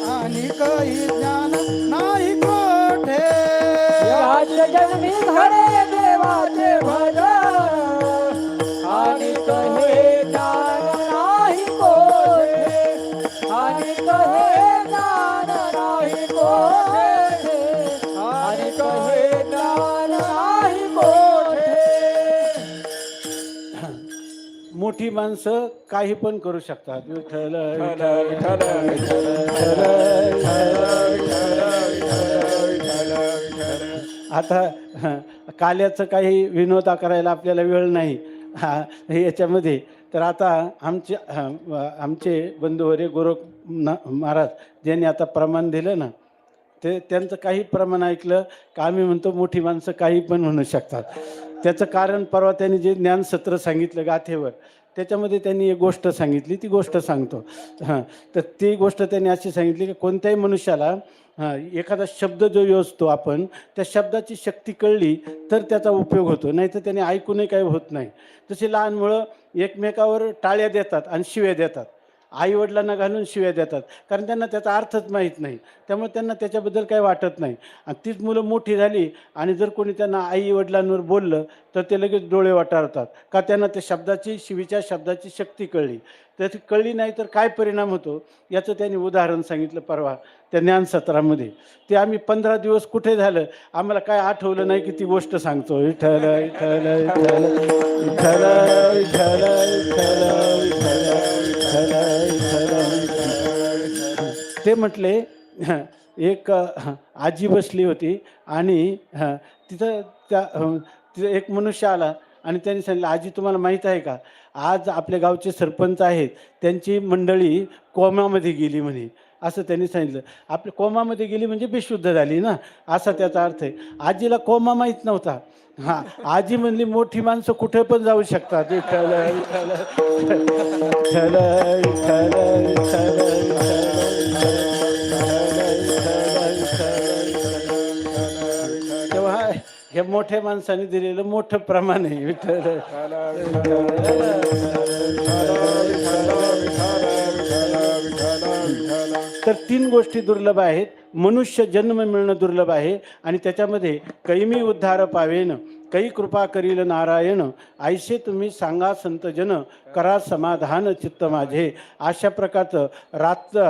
आणि काही ज्ञान नाही कोठे. जन्मी घडे देवाचे भजन आणि कहे ज्ञान नाही कोठे, आणि कहे ज्ञान नाही कोठे, आणि कहे ज्ञान नाही कोठे. मोठी माणसं काही पण करू शकतात. विठ्ठल आता काल्याचं काही विनोदा करायला आपल्याला वेळ नाही याच्यामध्ये. तर आता आमचे बंधुवरे गोरख महाराज ज्यांनी आता प्रमाण दिलं ना, ते त्यांचं काही प्रमाण ऐकलं का आम्ही म्हणतो मोठी माणसं काही पण म्हणू शकतात. त्याचं कारण परवा त्यांनी जे ज्ञानसत्र सांगितलं गाथेवर, त्याच्यामध्ये त्यांनी एक गोष्ट सांगितली, ती गोष्ट सांगतो. तर ती गोष्ट त्यांनी अशी सांगितली की कोणत्याही मनुष्याला एखादा शब्द जो योजतो आपण, त्या शब्दाची शक्ती कळली तर त्याचा उपयोग होतो, नाही तर त्याने ऐकूनही काही होत नाही. तसे लहान मुलं एकमेकावर टाळ्या देतात आणि शिव्या देतात, आईवडिलांना घालून शिव्या देतात, कारण त्यांना त्याचा अर्थच माहीत नाही. त्यामुळे त्यांना त्याच्याबद्दल काही वाटत नाही. आणि तीच मुलं मोठी झाली आणि जर कोणी त्यांना आईवडिलांवर बोललं तर ते लगेच डोळे वाटारतात, का त्यांना त्या शब्दाची, शिवीच्या शब्दाची शक्ती कळली. तर ती कळली नाही तर काय परिणाम होतो याचं त्यांनी उदाहरण सांगितलं परवा त्या ज्ञानसत्रामध्ये. ते आम्ही 15 दिवस कुठे झालं आम्हाला काय आठवलं नाही की ती गोष्ट सांगतो. विठ्ठल विठ्ठल विठ्ठल विठ्ठल विठ्ठल विठ्ठल विठ्ठल. ते म्हटले एक आजी बसली होती आणि तिथं तिथं एक मनुष्य आला आणि त्यांनी सांगितलं, आजी तुम्हाला माहीत आहे का, आज आपल्या गावचे सरपंच आहेत त्यांची मंडळी कोमामध्ये गेली म्हणे. असं त्यांनी सांगितलं. आपल्या कोमामध्ये गेली म्हणजे बेशुद्ध झाली ना, असा त्याचा अर्थ आहे. आजीला कोमा माहीत नव्हता. हां, आजी म्हणली मोठी माणसं कुठे पण जाऊ शकतात. विठ्ठल विठ्ठल विठ्ठल विठ्ठल तेव्हा हे मोठ्या माणसाने दिलेलं मोठं प्रमाण आहे. विठ्ठल तर 3 गोष्टी दुर्लभ आहेत. मनुष्य जन्म मिळणं दुर्लभ आहे आणि त्याच्यामध्ये कैमी उद्धार पावेन, कै कृपा करील नारायण, ऐसे तुम्ही सांगा संतजन, करा समाधान चित्त माझे. अशा प्रकारचं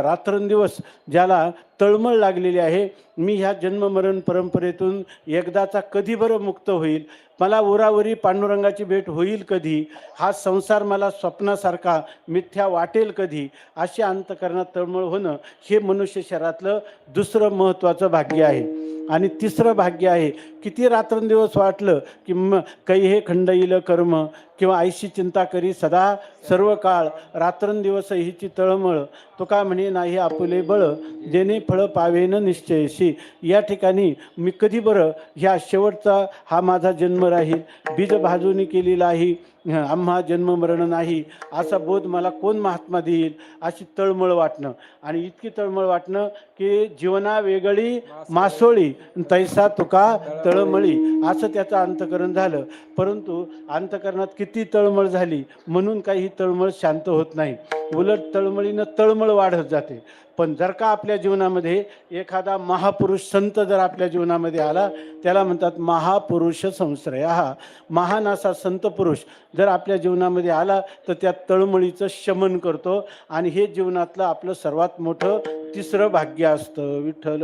रात्रंदिवस ज्याला तळमळ लागलेली आहे, मी ह्या जन्ममरण परंपरेतून एकदाचा कधी बरं मुक्त होईल, मला उरावरी पांडुरंगाची भेट होईल कधी, हा संसार मला स्वप्नासारखा मिथ्या वाटेल कधी, असे अंतकरणात तळमळ होणं हे मनुष्य शरीरातलं दुसरं महत्त्वाचं भाग्य आहे. आणि तिसरं भाग्य आहे, किती रात्रंदिवस वाटलं की काही हे खंडईल कर्म किंवा आईशी चिंता करी सदा सर्व काळ, रात्रंदिवस हिची तळमळ, तो का म्हणे नाही आपुले बळ, जेणे फळ पावेन निश्चयशी. या ठिकाणी मी कधी बरं ह्या शेवटचा हा माझा जन्म राहील, बीज भाजून केलेला आहे आम्हा जन्म मरण नाही, असा बोध मला कोण महात्मा देईल, अशी तळमळ वाटणं. आणि इतकी तळमळ वाटणं की जीवना वेगळी मासोळी तैसा तुका तळमळी, असं त्याचं अंतकरण झालं. परंतु अंतकरणात किती तळमळ झाली म्हणून काही ही तळमळ शांत होत नाही, उलट तळमळीनं तळमळ वाढत जाते. पण जर का आपल्या जीवनामध्ये एखादा महापुरुष संत जर आपल्या जीवनामध्ये आला, त्याला म्हणतात महापुरुष संश्रया. महान असा संत पुरुष जर आपल्या जीवनामध्ये आला तर त्या तळमळीचं शमन करतो आणि हे जीवनातलं आपलं सर्वात मोठं तिसरं भाग्य असतं. विठ्ठल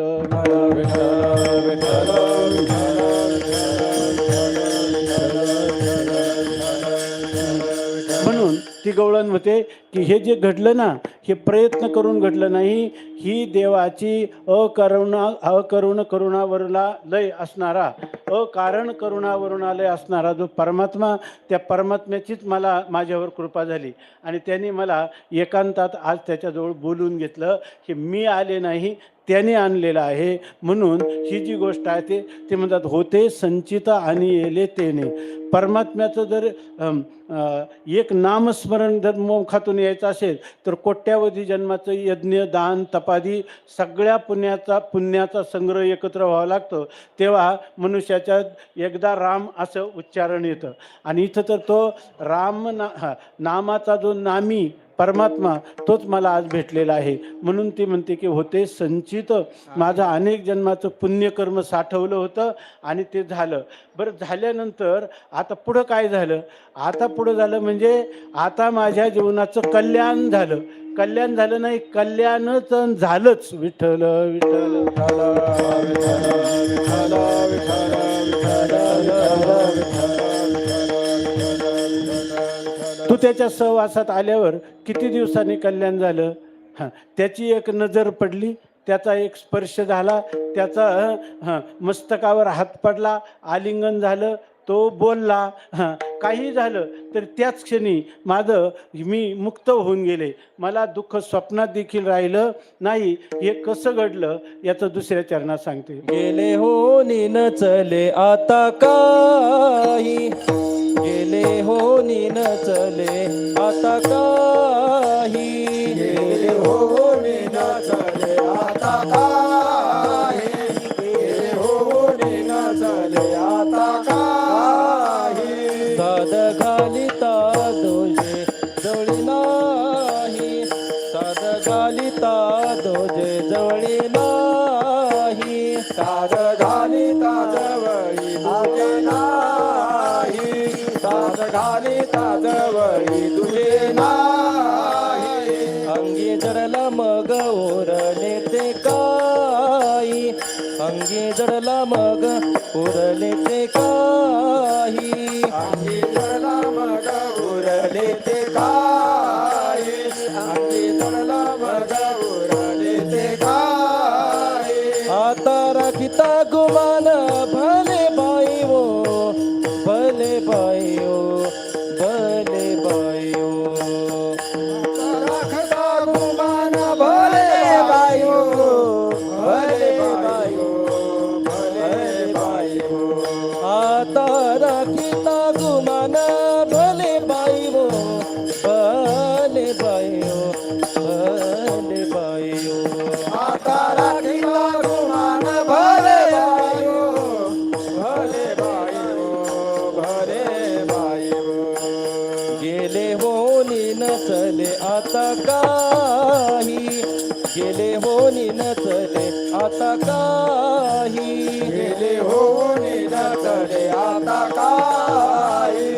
म्हणून ती गवळण होते की हे जे घडलं ना, हे प्रयत्न करून घडलं नाही, ही देवाची अकरुण करुणावरला लय असणारा, अकारण करुणावरुणा लय असणारा जो परमात्मा, त्या परमात्म्याचीच मला माझ्यावर कृपा झाली आणि त्यांनी मला एकांतात आज त्याच्याजवळ बोलून घेतलं की मी आले नाही, त्याने आणलेलं आहे. म्हणून ही जी गोष्ट आहे ते म्हणतात होते संचित आणि येले तेने. परमात्म्याचं जर एक नामस्मरण जर मुखातून यायचं असेल तर कोट्यावधी जन्माचं यज्ञ दान तपादी सगळ्या पुण्याचा संग्रह एकत्र व्हावा लागतो, तेव्हा मनुष्याच्या एकदा राम असं उच्चारण येतं. आणि इथं तर तो नामाचा जो नामी परमात्मा तोच मला आज भेटलेला आहे. म्हणून ती म्हणते की होते संचित, माझं अनेक जन्माचं पुण्यकर्म साठवलं होतं आणि ते झालं. बरं, झाल्यानंतर आता पुढं काय झालं, आता पुढं झालं म्हणजे आता माझ्या जीवनाचं कल्याण झालं. कल्याण झालं नाही, कल्याणच झालंच. विठ्ठल विठ्ठल तू त्याच्या सहवासात आल्यावर किती दिवसांनी कल्याण झालं. त्याची एक नजर पडली, त्याचा एक स्पर्श झाला, त्याचा मस्तकावर हात पडला, आलिंगन झालं, तो बोलला, काही झालं तर त्याच क्षणी मी मुक्त होऊन गेले. मला दुःख स्वप्नात देखील राहिलं नाही. हे कसं घडलं याचं दुसऱ्या चरणात सांगते. गेले हो न चले आता काही, गेले हो न चले आता काही, गेले हो न चले आता काही, गेले हो न चले आता काही, साध घालिता दोजे जवळी नाही, साध घालिता दोजे जवळी नाही, साध घालिता जवळी तुझे नाही, साध घालिता जवळी तुझे नाही. अंगी जडला मग उरले ते काही अंगी जडला मग उरले ते काही अंगी जडला मग उरले ते काही अंगी जडला मग उरले ते काही आता राखिता गुमान भले बाई हो भले बाई हो भले बाई हो राखता गुमान भले बायो भले बायो भले बायो आता राखिता गुमान भले बाई हो भले बाई हो भले बाई हो आता राखीला गुमान भले बायो भले बायो भले बायो गेले होनी नचले आता काही गेले होनी नचले आता काही गेले होऊन नचले आता काही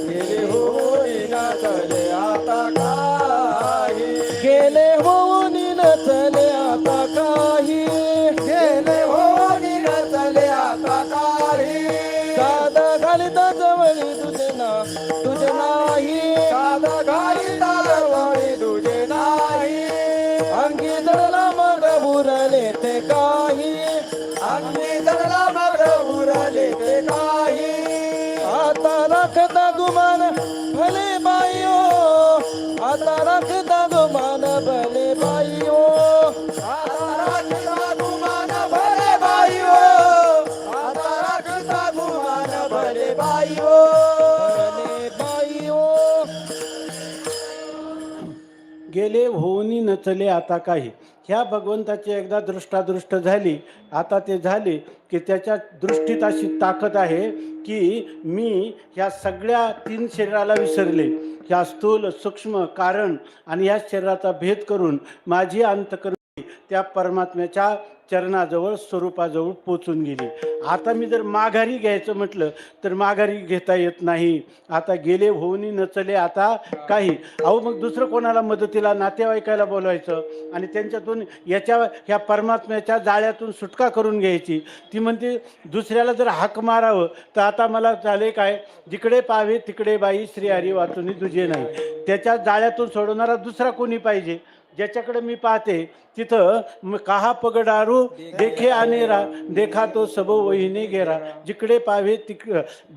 गेले होऊन नचले आता काही गेले होनी नचले आता काही गेले होऊन नचले आता काही साधा घालिता जवळी तुझे नाही साधा घाली तालवणी तुझे नाही अंगी जडला मग उरले ते काही अग्नी जडला मग उरले ते काही आता राखता गुमान भले बायो आता राखता गुमान भले बायो आता राखता गुमान भले बायो आता राखता गुमान भले बायो भले बायो गेले होऊनी नचले आता काही. ह्या भगवंताची एकदा दृष्टादृष्ट झाली, आता ते झाले की त्याच्या दृष्टीत अशी ताकद आहे की मी ह्या सगळ्या 3 शरीराला विसरले. ह्या स्थूल सूक्ष्म कारण आणि ह्या शरीराचा भेद करून माझी अंतःकरणी त्या परमात्म्याच्या चरणाजवळ स्वरूपाजवळ पोचून गेली. आता मी जर माघारी घ्यायचं म्हटलं तर माघारी घेता येत नाही. आता गेले होऊनी नचले आता काही. अहो मग दुसरं कोणाला मदतीला नातेवाईकाला बोलवायचं आणि त्यांच्यातून ह्या परमात्म्याच्या जाळ्यातून सुटका करून घ्यायची. ती म्हणते दुसऱ्याला जर हाक मारावं तर आता मला झाले काय, जिकडे पाहावे तिकडे बाई श्रीहरी वाचुनी तुझे नाही. त्याच्या जाळ्यातून सोडवणारा दुसरा कोणी पाहिजे. ज्याच्याकडे मी पाहते तिथं कहा पगडारू देखे अनेरा देखा तो सब वहिने गेरा. जिकडे पाहावे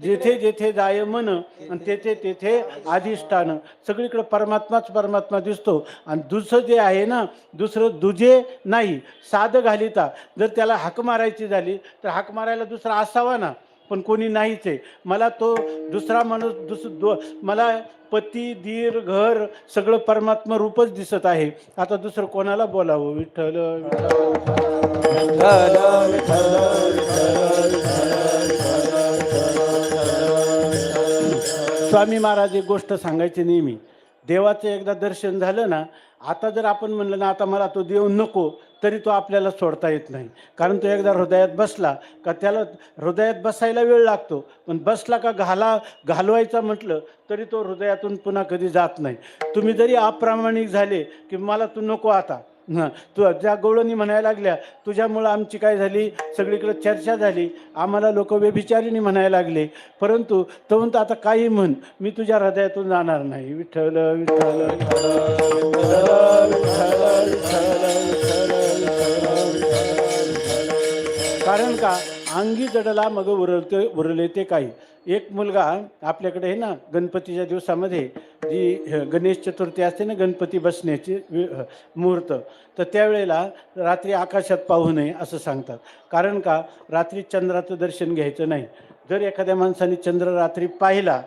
जेथे जेथे जाय मन आणि तेथे तेथे अधिष्ठान. सगळीकडे परमात्माच परमात्मा दिसतो. आणि दुसरं जे आहे ना, दुसरं दुजे नाही. साधं घालिता जर त्याला हाक मारायची झाली तर हाक मारायला दुसरा असावा ना, पण कोणी नाहीच आहे. मला तो दुसरा माणूस मला पती दीर घर सगळं परमात्मा रूपच दिसत आहे. आता दुसरं कोणाला बोलावं. विठ्ठल स्वामी महाराज एक गोष्ट सांगायची नेहमी. देवाचं एकदा दर्शन झालं ना, आता जर आपण म्हणलं ना आता मला तो देव नको, तरी तो आपल्याला सोडता येत नाही. कारण तो एकदा हृदयात बसला का त्याला हृदयात बसायला वेळ लागतो, पण बसला का घालवायचा म्हटलं तरी तो हृदयातून पुन्हा कधी जात नाही. तुम्ही जरी अप्रामाणिक झाले की मला तू नको आता, तू ज्या गवळणी म्हणायला लागल्या तुझ्यामुळं आमची काय झाली, सगळीकडे चर्चा झाली, आम्हाला लोक व्यभिचारिणी म्हणायला लागले, परंतु तो म्हणतो आता काही म्हण, मी तुझ्या हृदयातून जाणार नाही. विठ्ठल विठ्ठल कारण का अंगी जडला मग उरले ते काही. एक मुलगा आपल्याकडे आहे ना, गणपतीच्या दिवसामध्ये जी गणेश चतुर्थी असते ना, गणपती बसण्याची मुहूर्त, तर त्यावेळेला रात्री आकाशात पाहू नये असं सांगतात. कारण का रात्री चंद्राचं दर्शन घ्यायचं नाही. जर एखाद्या माणसाने चंद्र रात्री पाहिला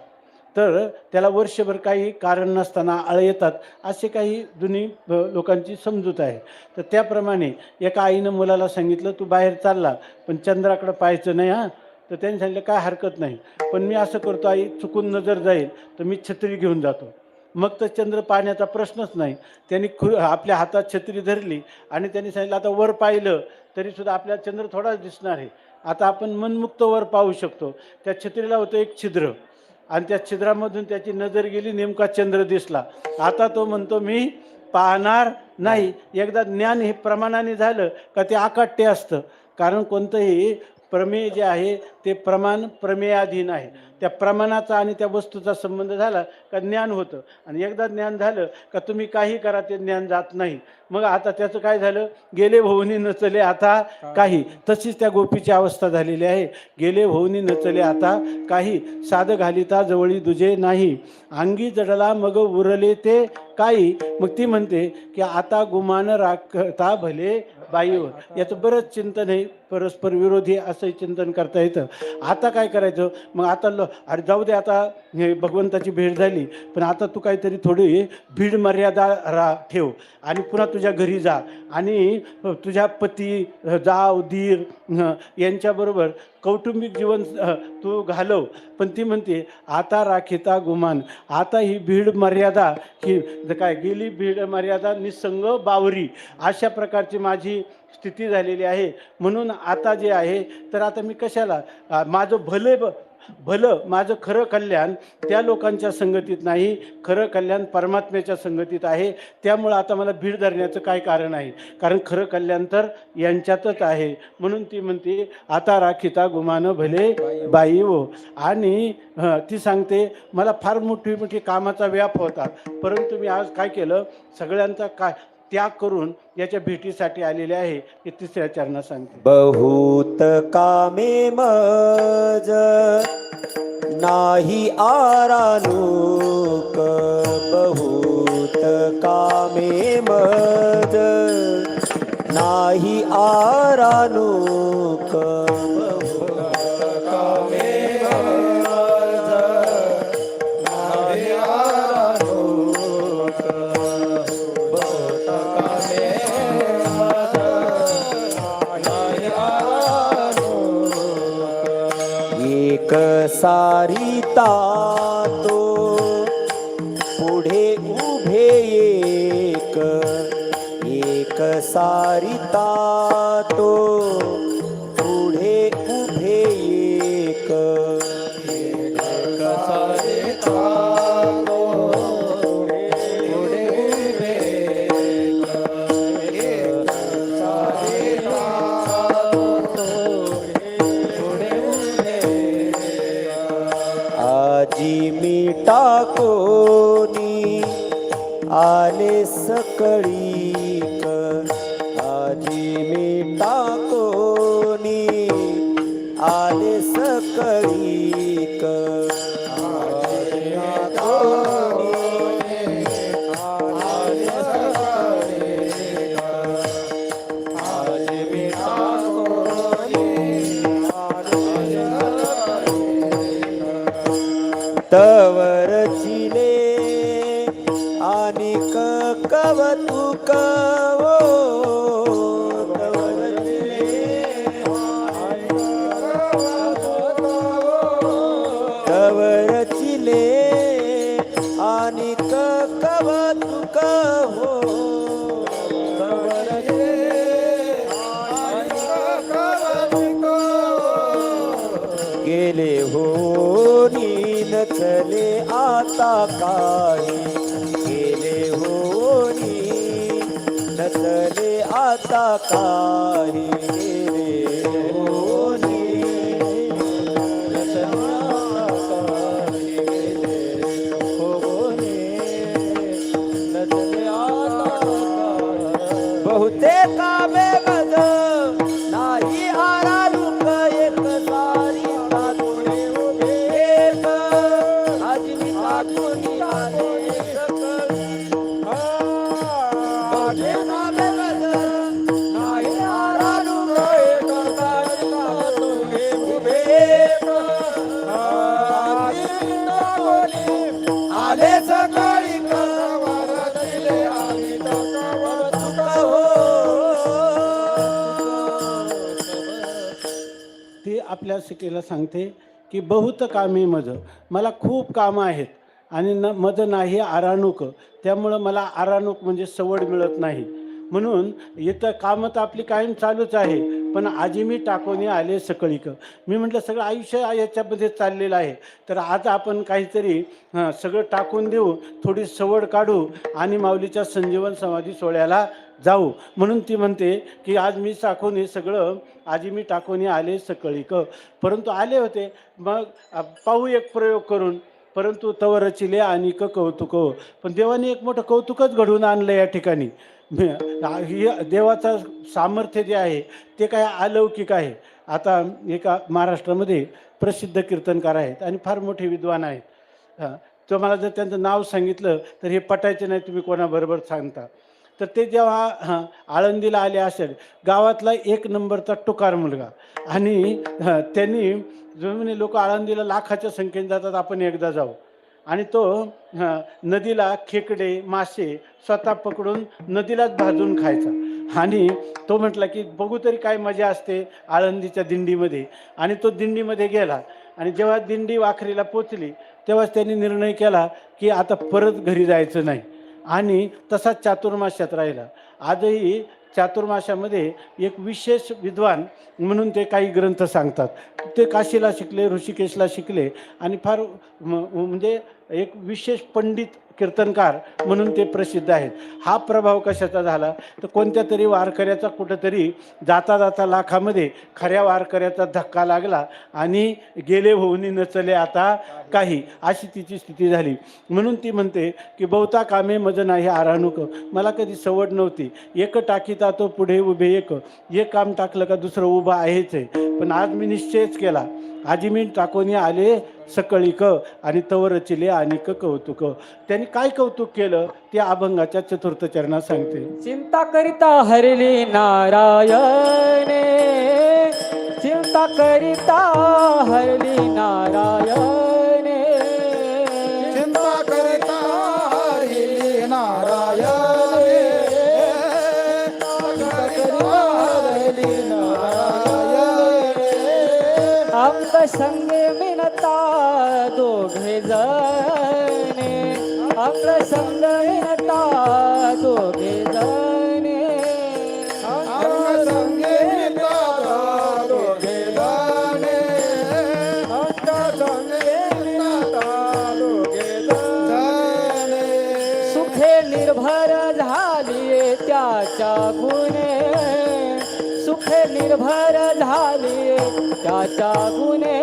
तर त्याला वर्षभर काही कारण नसताना आळ येतात, असे काही जुनी लोकांची समजूत आहे. तर त्याप्रमाणे एका आईनं मुलाला सांगितलं तू बाहेर चालला पण चंद्राकडं पाहायचं नाही हां. तर त्यांनी सांगितलं काय हरकत नाही, पण मी असं करतो आई, चुकून नजर जाईल तर मी छत्री घेऊन जातो. मग तर चंद्र पाहण्याचा प्रश्नच नाही. त्यांनी आपल्या हातात छत्री धरली आणि त्यांनी सांगितलं आता वर पाहिलं तरीसुद्धा आपल्याला चंद्र थोडाच दिसणार आहे. आता आपण मनमुक्त वर पाहू शकतो. त्या छत्रीला होतं एक छिद्र आणि त्या छिद्रामधून त्याची नजर गेली, नेमका चंद्र दिसला. आता तो म्हणतो मी पाहणार नाही. एकदा ज्ञान हे प्रमाणाने झालं का ते अकाट्य असतं. कारण कोणतंही प्रमेय जे आहे ते प्रमाण प्रमेयाधीन आहे. त्या प्रमाणाचा आणि त्या वस्तूचा संबंध झाला का ज्ञान होतं. आणि एकदा ज्ञान झालं का तुम्ही काही करा ते ज्ञान जात नाही. मग आता त्याचं काय झालं, गेले होऊनी नचले आता काही. तशीच त्या गोपीची अवस्था झालेली आहे. गेले होऊनी नचले आता काही, साध घालिता जवळी दुजे नाही, अंगी जडला मग उरले ते काही. मग ती म्हणते की आता गुमान राखता भले बाईवर. याचं बरंच चिंतन आहे, परस्पर विरोधी असंही चिंतन करता येतं. आता काय करायचं मग, आता अरे जाऊ दे, आता हे भगवंताची भेट झाली, पण आता तू काहीतरी थोडी भीड मर्यादा ठेव आणि पुन्हा तुझ्या घरी जा आणि तुझ्या पती जाव दीर यांच्याबरोबर कौटुंबिक जीवन तू घालव. पण ती म्हणते आता राखिता गुमान, आता ही भीड मर्यादा ही काय गेली, भीड मर्यादा निसंग बावरी, अशा प्रकारची माझी स्थिती झालेली आहे. म्हणून आता जे आहे तर आता मी कशाला, माझं भलं माझं खरं कल्याण त्या लोकांच्या संगतीत नाही, खरं कल्याण परमात्म्याच्या संगतीत आहे. त्यामुळं आता मला भीड धरण्याचं काय कारण आहे, कारण खरं कल्याण तर यांच्यातच आहे. म्हणून ती म्हणते आता राखिता गुमान भले बाई हो. आणि ती सांगते मला फार मोठी कामाचा व्याप होता, परंतु मी आज काय केलं, सगळ्यांचा काय त्याग करून याच्या भेटीसाठी आलेले आहे. हे तिसऱ्या चरणात सांगते. बहुत कामे मज नाही आरानुक, बहुत कामे मज नाही आरानुक, सारिता तो पुढे उभे एक सारिता तो पुढे उभे एक सारिता तो पुढे उभे आजी मिटा कोणी आले सकळीक, आजी मिटा कोणी आले सकळीक, तवर चिले आणि कवतुक हो, तवर चिले आणि कवतुक हो, गेले हो नचले आता काही, गेले होनी नचले आता काही, गेले होनी नचले आता काही, गेले होनी नचले आता काही. बहुतेक कामे मज नाही आरानुक, एक सारिता पुढे उभे एक, आजीविता कोणी आले सकळी, बहुतेक कामे मज नाही आरानुक, एक सारिता पुढे उभे एक, आजीविता कोणी आले सकळी, कवर दिले आम्ही कवतुक हो. ती आपल्या शिकेला सांगते की बहुत कामे मज, मला खूप कामं आहेत आणि मज नाही आराणूक, त्यामुळं मला आराणूक म्हणजे सवड मिळत नाही. म्हणून इथं कामं तर आपली कायम चालूच आहे, पण आजी मी टाकोनी आले सकळीक. मी म्हटलं सगळं आयुष्य याच्यामध्ये चाललेलं आहे, तर आज आपण काहीतरी सगळं टाकून देऊ, थोडी सवड काढू आणि माऊलीच्या संजीवन समाधी सोहळ्याला जाऊ. म्हणून ती म्हणते की आज मी टाकून हे सगळं आजी मी टाकून आले सकळीक. परंतु आले होते, मग पाहू एक प्रयोग करून. परंतु तव रचिले अनिक कौतुक. पण देवाने एक मोठं कौतुकच घडवून आणलं या ठिकाणी. देवाचं सामर्थ्य जे आहे ते काय अलौकिक आहे. आता एका महाराष्ट्रामध्ये प्रसिद्ध कीर्तनकार आहेत आणि फार मोठे विद्वान आहेत. तर मला जर त्यांचं नाव सांगितलं तर हे पटायचं नाही, तुम्ही कोणाबरोबर सांगता. तर ते जेव्हा आळंदीला आले असेल, गावातला 1 नंबरचा टुकार मुलगा, आणि त्यांनी जो म्हणे लोक आळंदीला लाखाच्या संख्येने जातात, आपण एकदा जाऊ. आणि तो नदीला खेकडे मासे स्वतः पकडून नदीलाच भाजून खायचा. आणि तो म्हटला की बघू तरी काय मजा असते आळंदीच्या दिंडीमध्ये. आणि तो दिंडीमध्ये गेला आणि जेव्हा दिंडी वाखरीला पोचली तेव्हाच त्यांनी निर्णय केला की आता परत घरी जायचं नाही. आणि तसाच चातुर्मास्यात राहिला. आजही चातुर्माशामध्ये एक विशेष विद्वान म्हणून ते काही ग्रंथ सांगतात. ते काशीला शिकले, ऋषिकेशला शिकले आणि फार म्हणजे एक विशेष पंडित कीर्तनकार म्हणून ते प्रसिद्ध आहेत. हा प्रभाव कशाचा झाला तर कोणत्या तरी वारकऱ्याचा कुठंतरी जाता जाता लाखामध्ये खऱ्या वारकऱ्याचा धक्का लागला आणि गेले होऊन नचले आता काही, अशी तिची स्थिती झाली. म्हणून ती म्हणते की बहुता कामे मज नाही आराणूक. मला कधी सवड नव्हती, एक टाकीता तो पुढे उभे एक काम टाकलं का दुसरं उभं आहेच आहे. पण आज मी निश्चयच केला, आजी मी टाकोनी आले सकळीक आणि तव रचिले अनिक कौतुक. त्यांनी काय कौतुक केलं ते अभंगाच्या 4th चरणात सांगते. चिंता करिता हरली नारायणे, चिंता करिता हरली नारायणे, चिंता करिता हरली नारायणे, चिंता करिता हरली नारायणे. अंग संगे मिनता दोघे जणे, अंग संग मिनता दोघे जणे, अंग संगे मिनता दोघे जणे, अंग संगे मिनता दोघे जणे. सुखे निर्भर झाली त्याच्या गुणे, सुखे निर्भर झाली त्याच्या गुणे,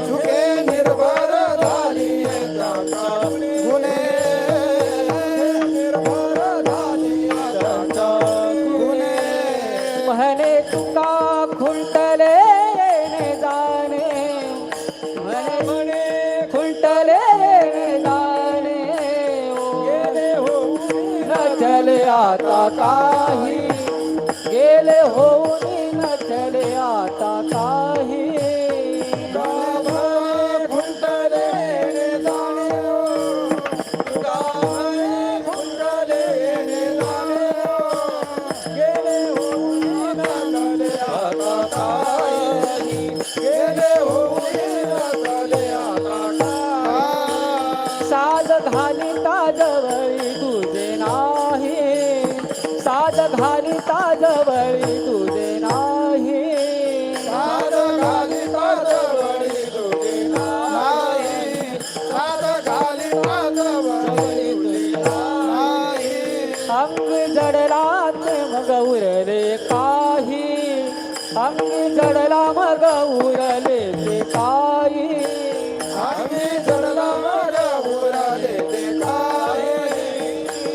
सुखे निर्भर झाली त्याच्या गुणे, निर्भर झाली त्याच्या गुणे. म्हणे तुका खुंटले ने जाणे, म्हणे खुंटले ने जाणे, गेले होऊन न चले आता काही, गेले होऊन न चले आता काही. खुंटले जाणे, खुंटले जाणे, गेले होऊन न चले आता काही, गेले होऊन न चले आता काही. साज घालिता जवळी तुझे नाही, साज घालिता जवळी तुझे नाही, साध घालिता जवळी तुझे नाही, साध घालिता जवळी तुझे नाही. अंग जडला मग उरले काही, अंग जडला मग उरले ते काही, अंगी जडला मग उरले ते काही,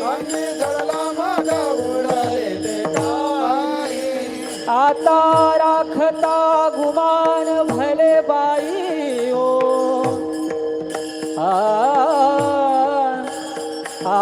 अंगी जडला मग उरले ते काही. आता राखता गुमान भले बाई ओ. आ आ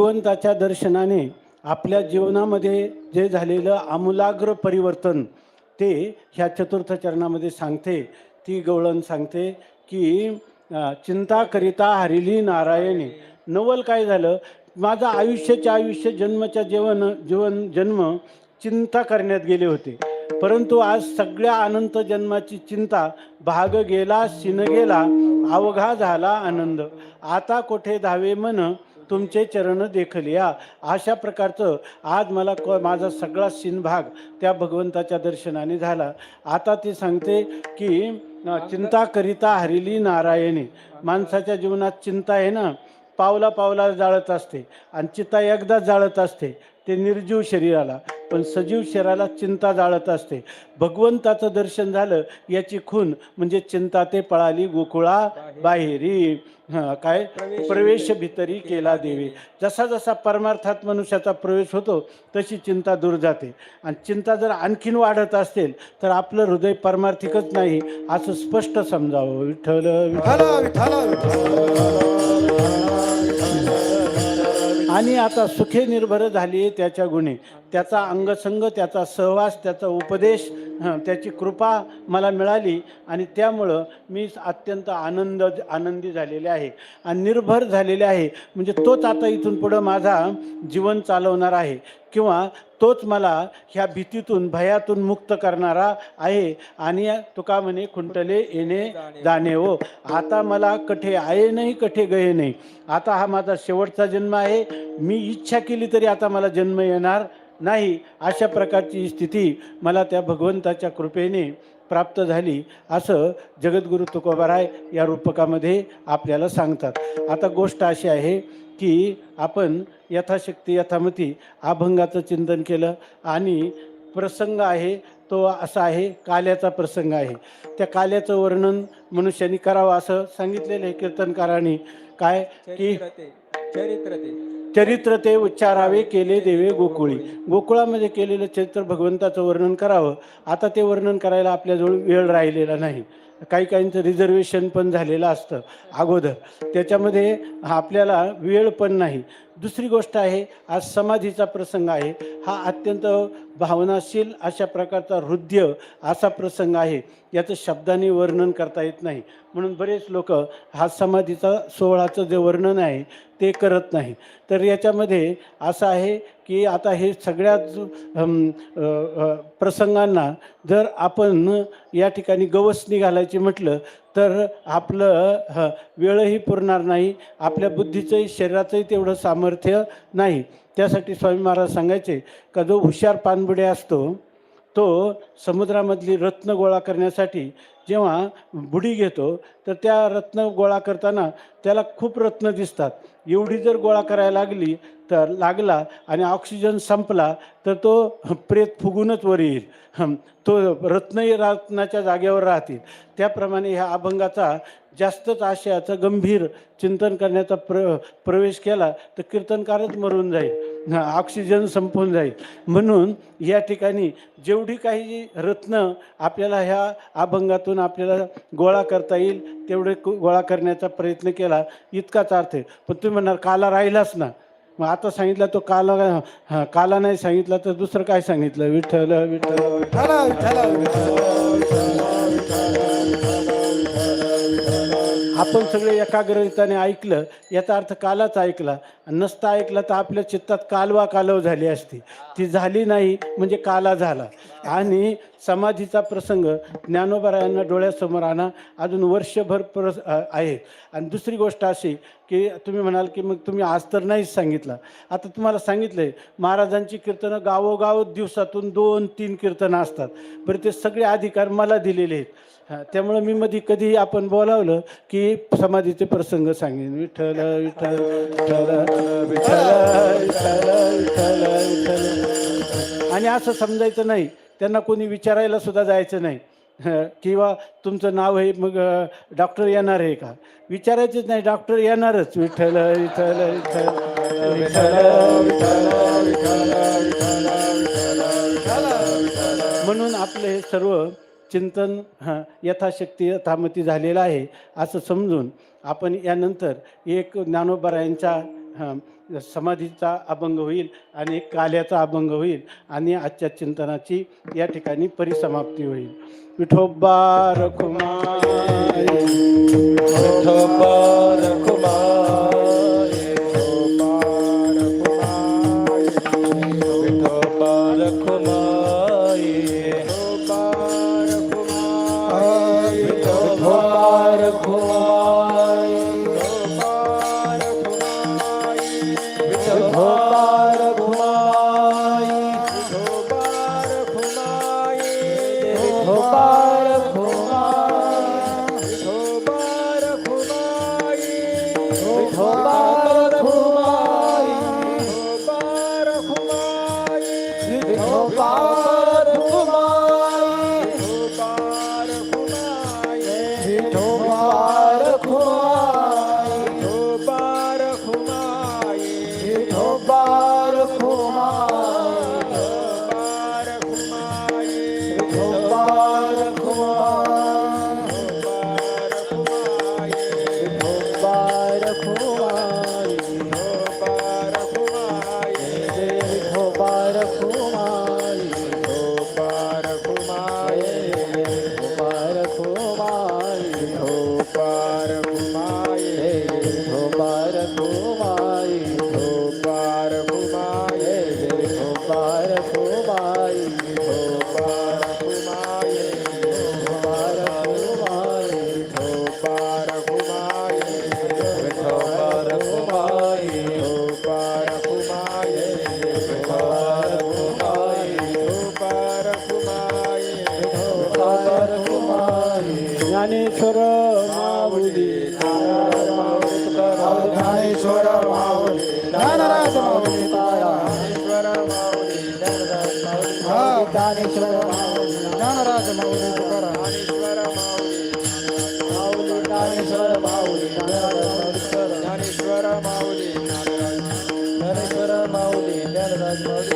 भगवंताच्या दर्शनाने आपल्या जीवनामध्ये जे झालेलं आमूलाग्र परिवर्तन ते ह्या चतुर्थ चरणामध्ये सांगते. ती गवळण सांगते की चिंता करिता हरिली नारायणी. नवल काय झालं, माझं आयुष्य जन्मच्या जन्म चिंता करण्यात गेले होते, परंतु आज सगळ्या अनंत जन्माची चिंता भाग गेला, शिन गेला, अवघा झाला आनंद. आता कोठे धावे मन तुमचे चरण देखलिया. अशा प्रकारचं आज मला माझा सगळा शिनभाग त्या भगवंताच्या दर्शनाने झाला. आता ती सांगते की चिंता करिता हरिली नारायणी. माणसाच्या जीवनात चिंता आहे ना, पावला पावला जाळत असते आणि चिंता एकदा जाळत असते, ते निर्जीव शरीराला, पण सजीव शरीराला चिंता जाळत असते. भगवंताचं दर्शन झालं याची खून म्हणजे चिंता ते पळाली गोकुळा बाहेरी. काय प्रवेश भितरी केला देवी. जसा जसा परमार्थात मनुष्याचा प्रवेश होतो तशी चिंता दूर जाते. आणि चिंता जर आणखीन वाढत असेल तर आपलं हृदय परमार्थिकच नाही असं स्पष्ट समजावं. विठ्ठल आणि आता सुखे निर्भर झाली त्याच्या गुणे, त्याचा अंगसंग, त्याचा सहवास, त्याचा उपदेश, त्याची कृपा मला मिळाली आणि त्यामुळं मी अत्यंत आनंदी झालेले आहे आणि निर्भर झालेले आहे. म्हणजे तोच आता इथून पुढं माझा जीवन चालवणार आहे किंवा तोच मला ह्या भीतीतून भयातून मुक्त करणारा आहे. आणि तुका म्हणे खुंटले येणे जाणे हो. आता मला कठे आहे नाही, कठे गये नाही. आता हा माझा शेवटचा जन्म आहे. मी इच्छा केली तरी आता मला जन्म येणार नाही. अशा प्रकारची स्थिती मला त्या भगवंताच्या कृपेने प्राप्त झाली असं जगद्गुरू तुकोबाराय या रूपकामध्ये आपल्याला सांगतात. आता गोष्ट अशी आहे की आपण यथाशक्ती यथामती अभंगाचं चिंतन केलं आणि प्रसंग आहे तो असा आहे, काल्याचा प्रसंग आहे. त्या काल्याचं वर्णन मनुष्याने करावं असं सांगितलेलं आहे कीर्तनकारांनी. काय की चरित्र ते उच्चारावे केले देवे गोकुळी. गोकुळामध्ये केलेलं चरित्र भगवंताचं वर्णन करावं. आता ते वर्णन करायला आपल्याजवळ वेळ राहिलेला नाही. काही काहींचं रिझर्वेशन पण झालेलं असतं अगोदर, त्याच्यामध्ये आपल्याला वेळ पण नाही. दुसरी गोष्ट आहे, आज समाधीचा प्रसंग आहे. हा अत्यंत भावनाशील अशा प्रकारचा हृदय असा प्रसंग आहे, याचं शब्दाने वर्णन करता येत नाही. म्हणून बरेच लोक हा समाधीचा सोहळाचं जे वर्णन आहे ते करत नाही. तर याच्यामध्ये असं आहे की आता हे सगळ्याच प्रसंगांना जर आपण या ठिकाणी गवसणी घालायची म्हटलं तर आपलं वेळही पुरणार नाही, आपल्या बुद्धीचंही शरीराचंही तेवढं सामर्थ्य नाही. त्यासाठी स्वामी महाराज सांगायचे का जो हुशार पाणबुड्या असतो तो समुद्रामधली रत्न गोळा करण्यासाठी जेव्हा बुडी घेतो तर त्या रत्न गोळा करताना त्याला खूप रत्न दिसतात. एवढी जर गोळा करायला लागला आणि ऑक्सिजन संपला तर तो प्रेत फुगूनच वर येईल, तो रत्नही रत्नाच्या जागेवर राहतील. त्याप्रमाणे ह्या अभंगाचा जास्तच आशयाचं गंभीर चिंतन करण्याचा प्रवेश केला तर कीर्तनकारच मरून जाईल, ऑक्सिजन संपून जाईल. म्हणून या ठिकाणी जेवढी काही रत्न आपल्याला ह्या अभंगातून आपल्याला गोळा करता येईल तेवढे गोळा करण्याचा प्रयत्न केला, इतकाच अर्थ आहे. पण तुम्ही म्हणणार काला राहिलाच ना, मग आता सांगितलं तो काला नाही सांगितलं तर दुसरं काय सांगितलं? विठ्ठल आपण सगळे एकाग्रतेने ऐकलं याचा अर्थ कालाच ऐकला. नसता ऐकला तर आपल्या चित्तात कालव झाली असती, ती झाली नाही म्हणजे काला झाला. आणि समाधीचा प्रसंग ज्ञानोबारायांना डोळ्यासमोर आणा, अजून वर्षभर आहे. आणि दुसरी गोष्ट अशी की तुम्ही म्हणाल की मग तुम्ही आज तर नाहीच सांगितलं. आता तुम्हाला सांगितलं आहे महाराजांची कीर्तनं गावोगाव दिवसातून 2-3 कीर्तनं असतात. बरं ते सगळे अधिकार मला दिलेले आहेत. त्यामुळं मी मध्ये कधीही आपण बोलावलं की समाधीचे प्रसंग सांगेन. विठ्ठल विठ्ठल विठ्ठल विठ्ठल विठ्ठल विठ्ठल. आणि असं समजायचं नाही, त्यांना कोणी विचारायला सुद्धा जायचं नाही किंवा तुमचं नाव आहे मग डॉक्टर येणार आहे का, विचारायचंच नाही, डॉक्टर येणारच. विठ्ठल विठ्ठल विठ्ठल विठ्ठल म्हणून आपलं हे सर्व चिंतन यथाशक्ती यथामती झालेलं आहे असं समजून आपण यानंतर एक ज्ञानोबारायांच्या समाधीचा अभंग होईल आणि एक काल्याचा अभंग होईल आणि आजच्या चिंतनाची या ठिकाणी परिसमाप्ती होईल. विठोबा रखुमाई, विठोबा रखुमाई, विठोबा रखुमाई, विठोबा रखुमाई, विठोबा रखुमाई, विठोबा रखुमाई, विठोबा ज्ञानेश्वर माऊली, ज्ञानेश्वर माऊली, ज्ञानराज माऊली, ज्ञानेश्वर माऊली, ज्ञानराज माऊली, ज्ञानेश्वर माऊली, ज्ञानराज माऊली, ज्ञानेश्वर माऊली, ज्ञानेश्वर माऊली, ज्ञानेश्वर माऊली, ज्ञानेश्वर माऊली, ज्ञानराज माऊली.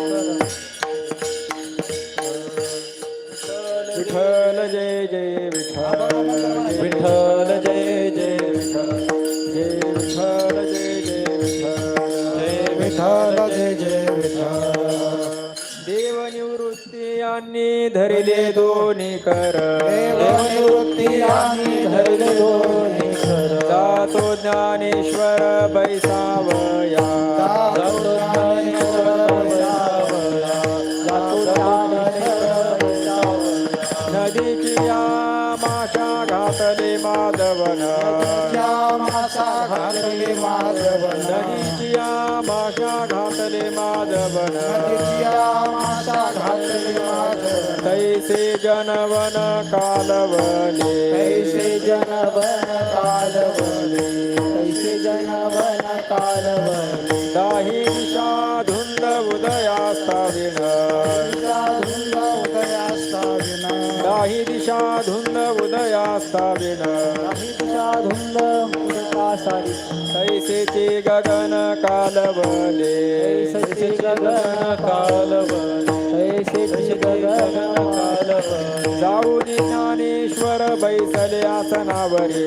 विठ्ठल जय जय विठ्ठल, विठ्ठल जय जय विठ्ठल, जय विठ्ठल जय जय विठ्ठल, जय विठ्ठल, जय जय विठ्ठल. देवनिवृत्ती यांनी धरिले दोन्ही कर, देवनिवृत्ती यांनी धरिले दोन्ही कर. जातो ज्ञानेश्वर बैसावया, जातो ज्ञानेश्वर बैसावया, जातो ज्ञानेश्वर बैसावया. नदीची या माशा घातले माधवन, त्या मासा घातले माधवन, नदीची या माशा घातले माधवन, नदीच्या मासा घातले माधवन. तैसे जनवन कालवले, कैसे जनवन कालवले, कैसे जनवन कालवले. दाही दिशा धुंद उदयास्ताविन, धुंद उदयास्ताविन, दाही दिशा धुंद उदयास्ताविन, धुंद उदयास्ताविन. तैसेचे गगन कालवले, तैसेचे गगन कालवले, तैसेचे गगन कालवले. जाऊनी ज्ञानेश्वर बैसले आसनावरे,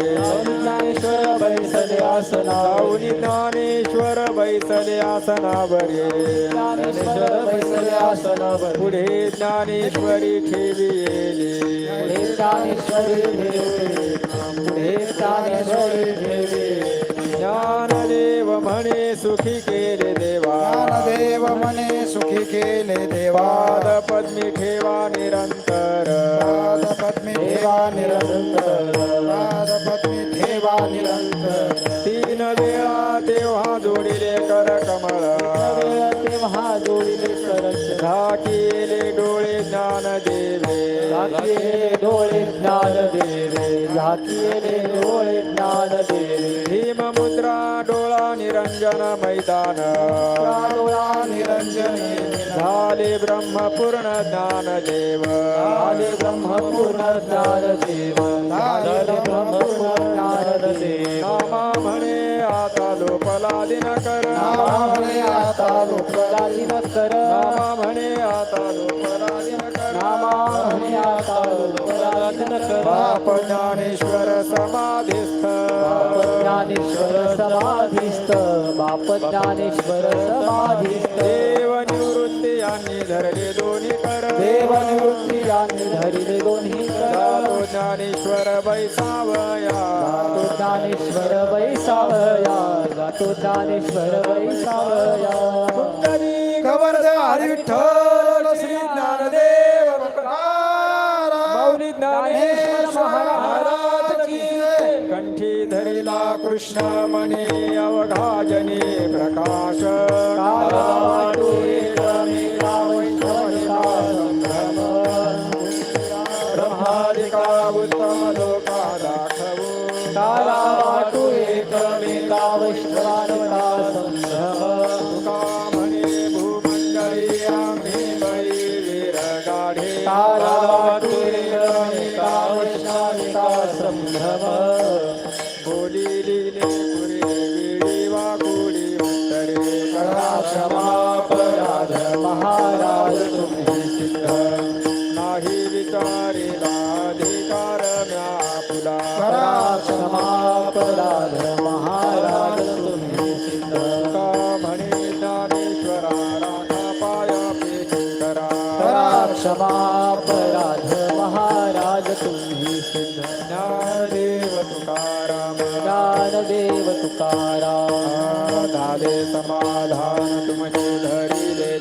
ज्ञानेश्वर बैसले आसनावरे, जाऊनी ज्ञानेश्वर बैसले आसनावरे, ज्ञानेश्वर बैसले आसनावरे. पुढे ज्ञानेश्वरी ठेवी येले, पुढे ज्ञानेश्वरी ठेवे, पुढे ज्ञानेश्वरी ठेवे. ज्ञानदेव म्हणे सुखी केले देवा, ज्ञानदेव मने सुखी केले देवा. पादपद्मी ठेवा निरंतर, पादपद्मी ठेवा निरंतर, पादपद्मी ठेवा निरंतर. तीन वेळा तेव्हा जोडिले कर कमळ, तेव्हा जोडिले करत, झाकीले डोळे ज्ञान देवे, झाकिले डोळे ज्ञान देवे, झाकिले डोळे ज्ञान देवे. भीममुद्रा डोळा निरंजन मैदान, डोळा निरंजने झाले ब्रह्मपूर्ण ज्ञान देव, झाले ब्रह्मपूर्ण ज्ञान देव, झाले ब्रह्मपूर्ण ज्ञान देव. नामा म्हणे आता लोपला दिनकर, नामा म्हणे आता लोकला दिनकर, नामा म्हणे आता लोपला दिनकर, नामा म्हणे आता लोकला दिनकर. बाप ज्ञानेश्वर समाधिस्थ, ज्ञानेश्वर समाधिस्थ, बाप ज्ञानेश्वर समाधिस्थ देव निवृत्ती यांनी धरले दोन्ही कर देव निवृत्ती यांनी धरिले दोन्ही कर जातो ज्ञानेश्वर बैसावया जातो ज्ञानेश्वर बैसावया जातो ज्ञानेश्वर बैसावया कुंडली खबरदार विठ्ठल श्री ज्ञानदेव माऊली ज्ञानेश्वर महाराज की जय. कंठी धरिला कृष्ण मने अवघाजने प्रकाश काला वाटू एकमेका वैष्णवनिका संभ्रम ब्रह्मादिका उत्तम लोका दाखवू काला वाटू एकमेका वैष्णवानिका संभ्रम तुका म्हणे भूमंडळी आम्ही बळी वीरगाढे काला वाटू एकमेका वैष्णवानिका संभ्रम बोली लिहिले पुरे वेळी वाकुळी उत्तरे करा क्षमापराध महाराज तुम्ही सिद्ध नाही विचारेला अधिकार म्या फुला करा क्षमापराध महाराज तुम्ही सिद्ध का म्हणे ज्ञानेश्वरा राखा पाया पेशंकरा करा क्षमापराध महाराज तुम्ही सिद्ध ज्ञानदेव तुकाराम ज्ञानदेव तुकाराम झाले समाधान तुमचे धरिले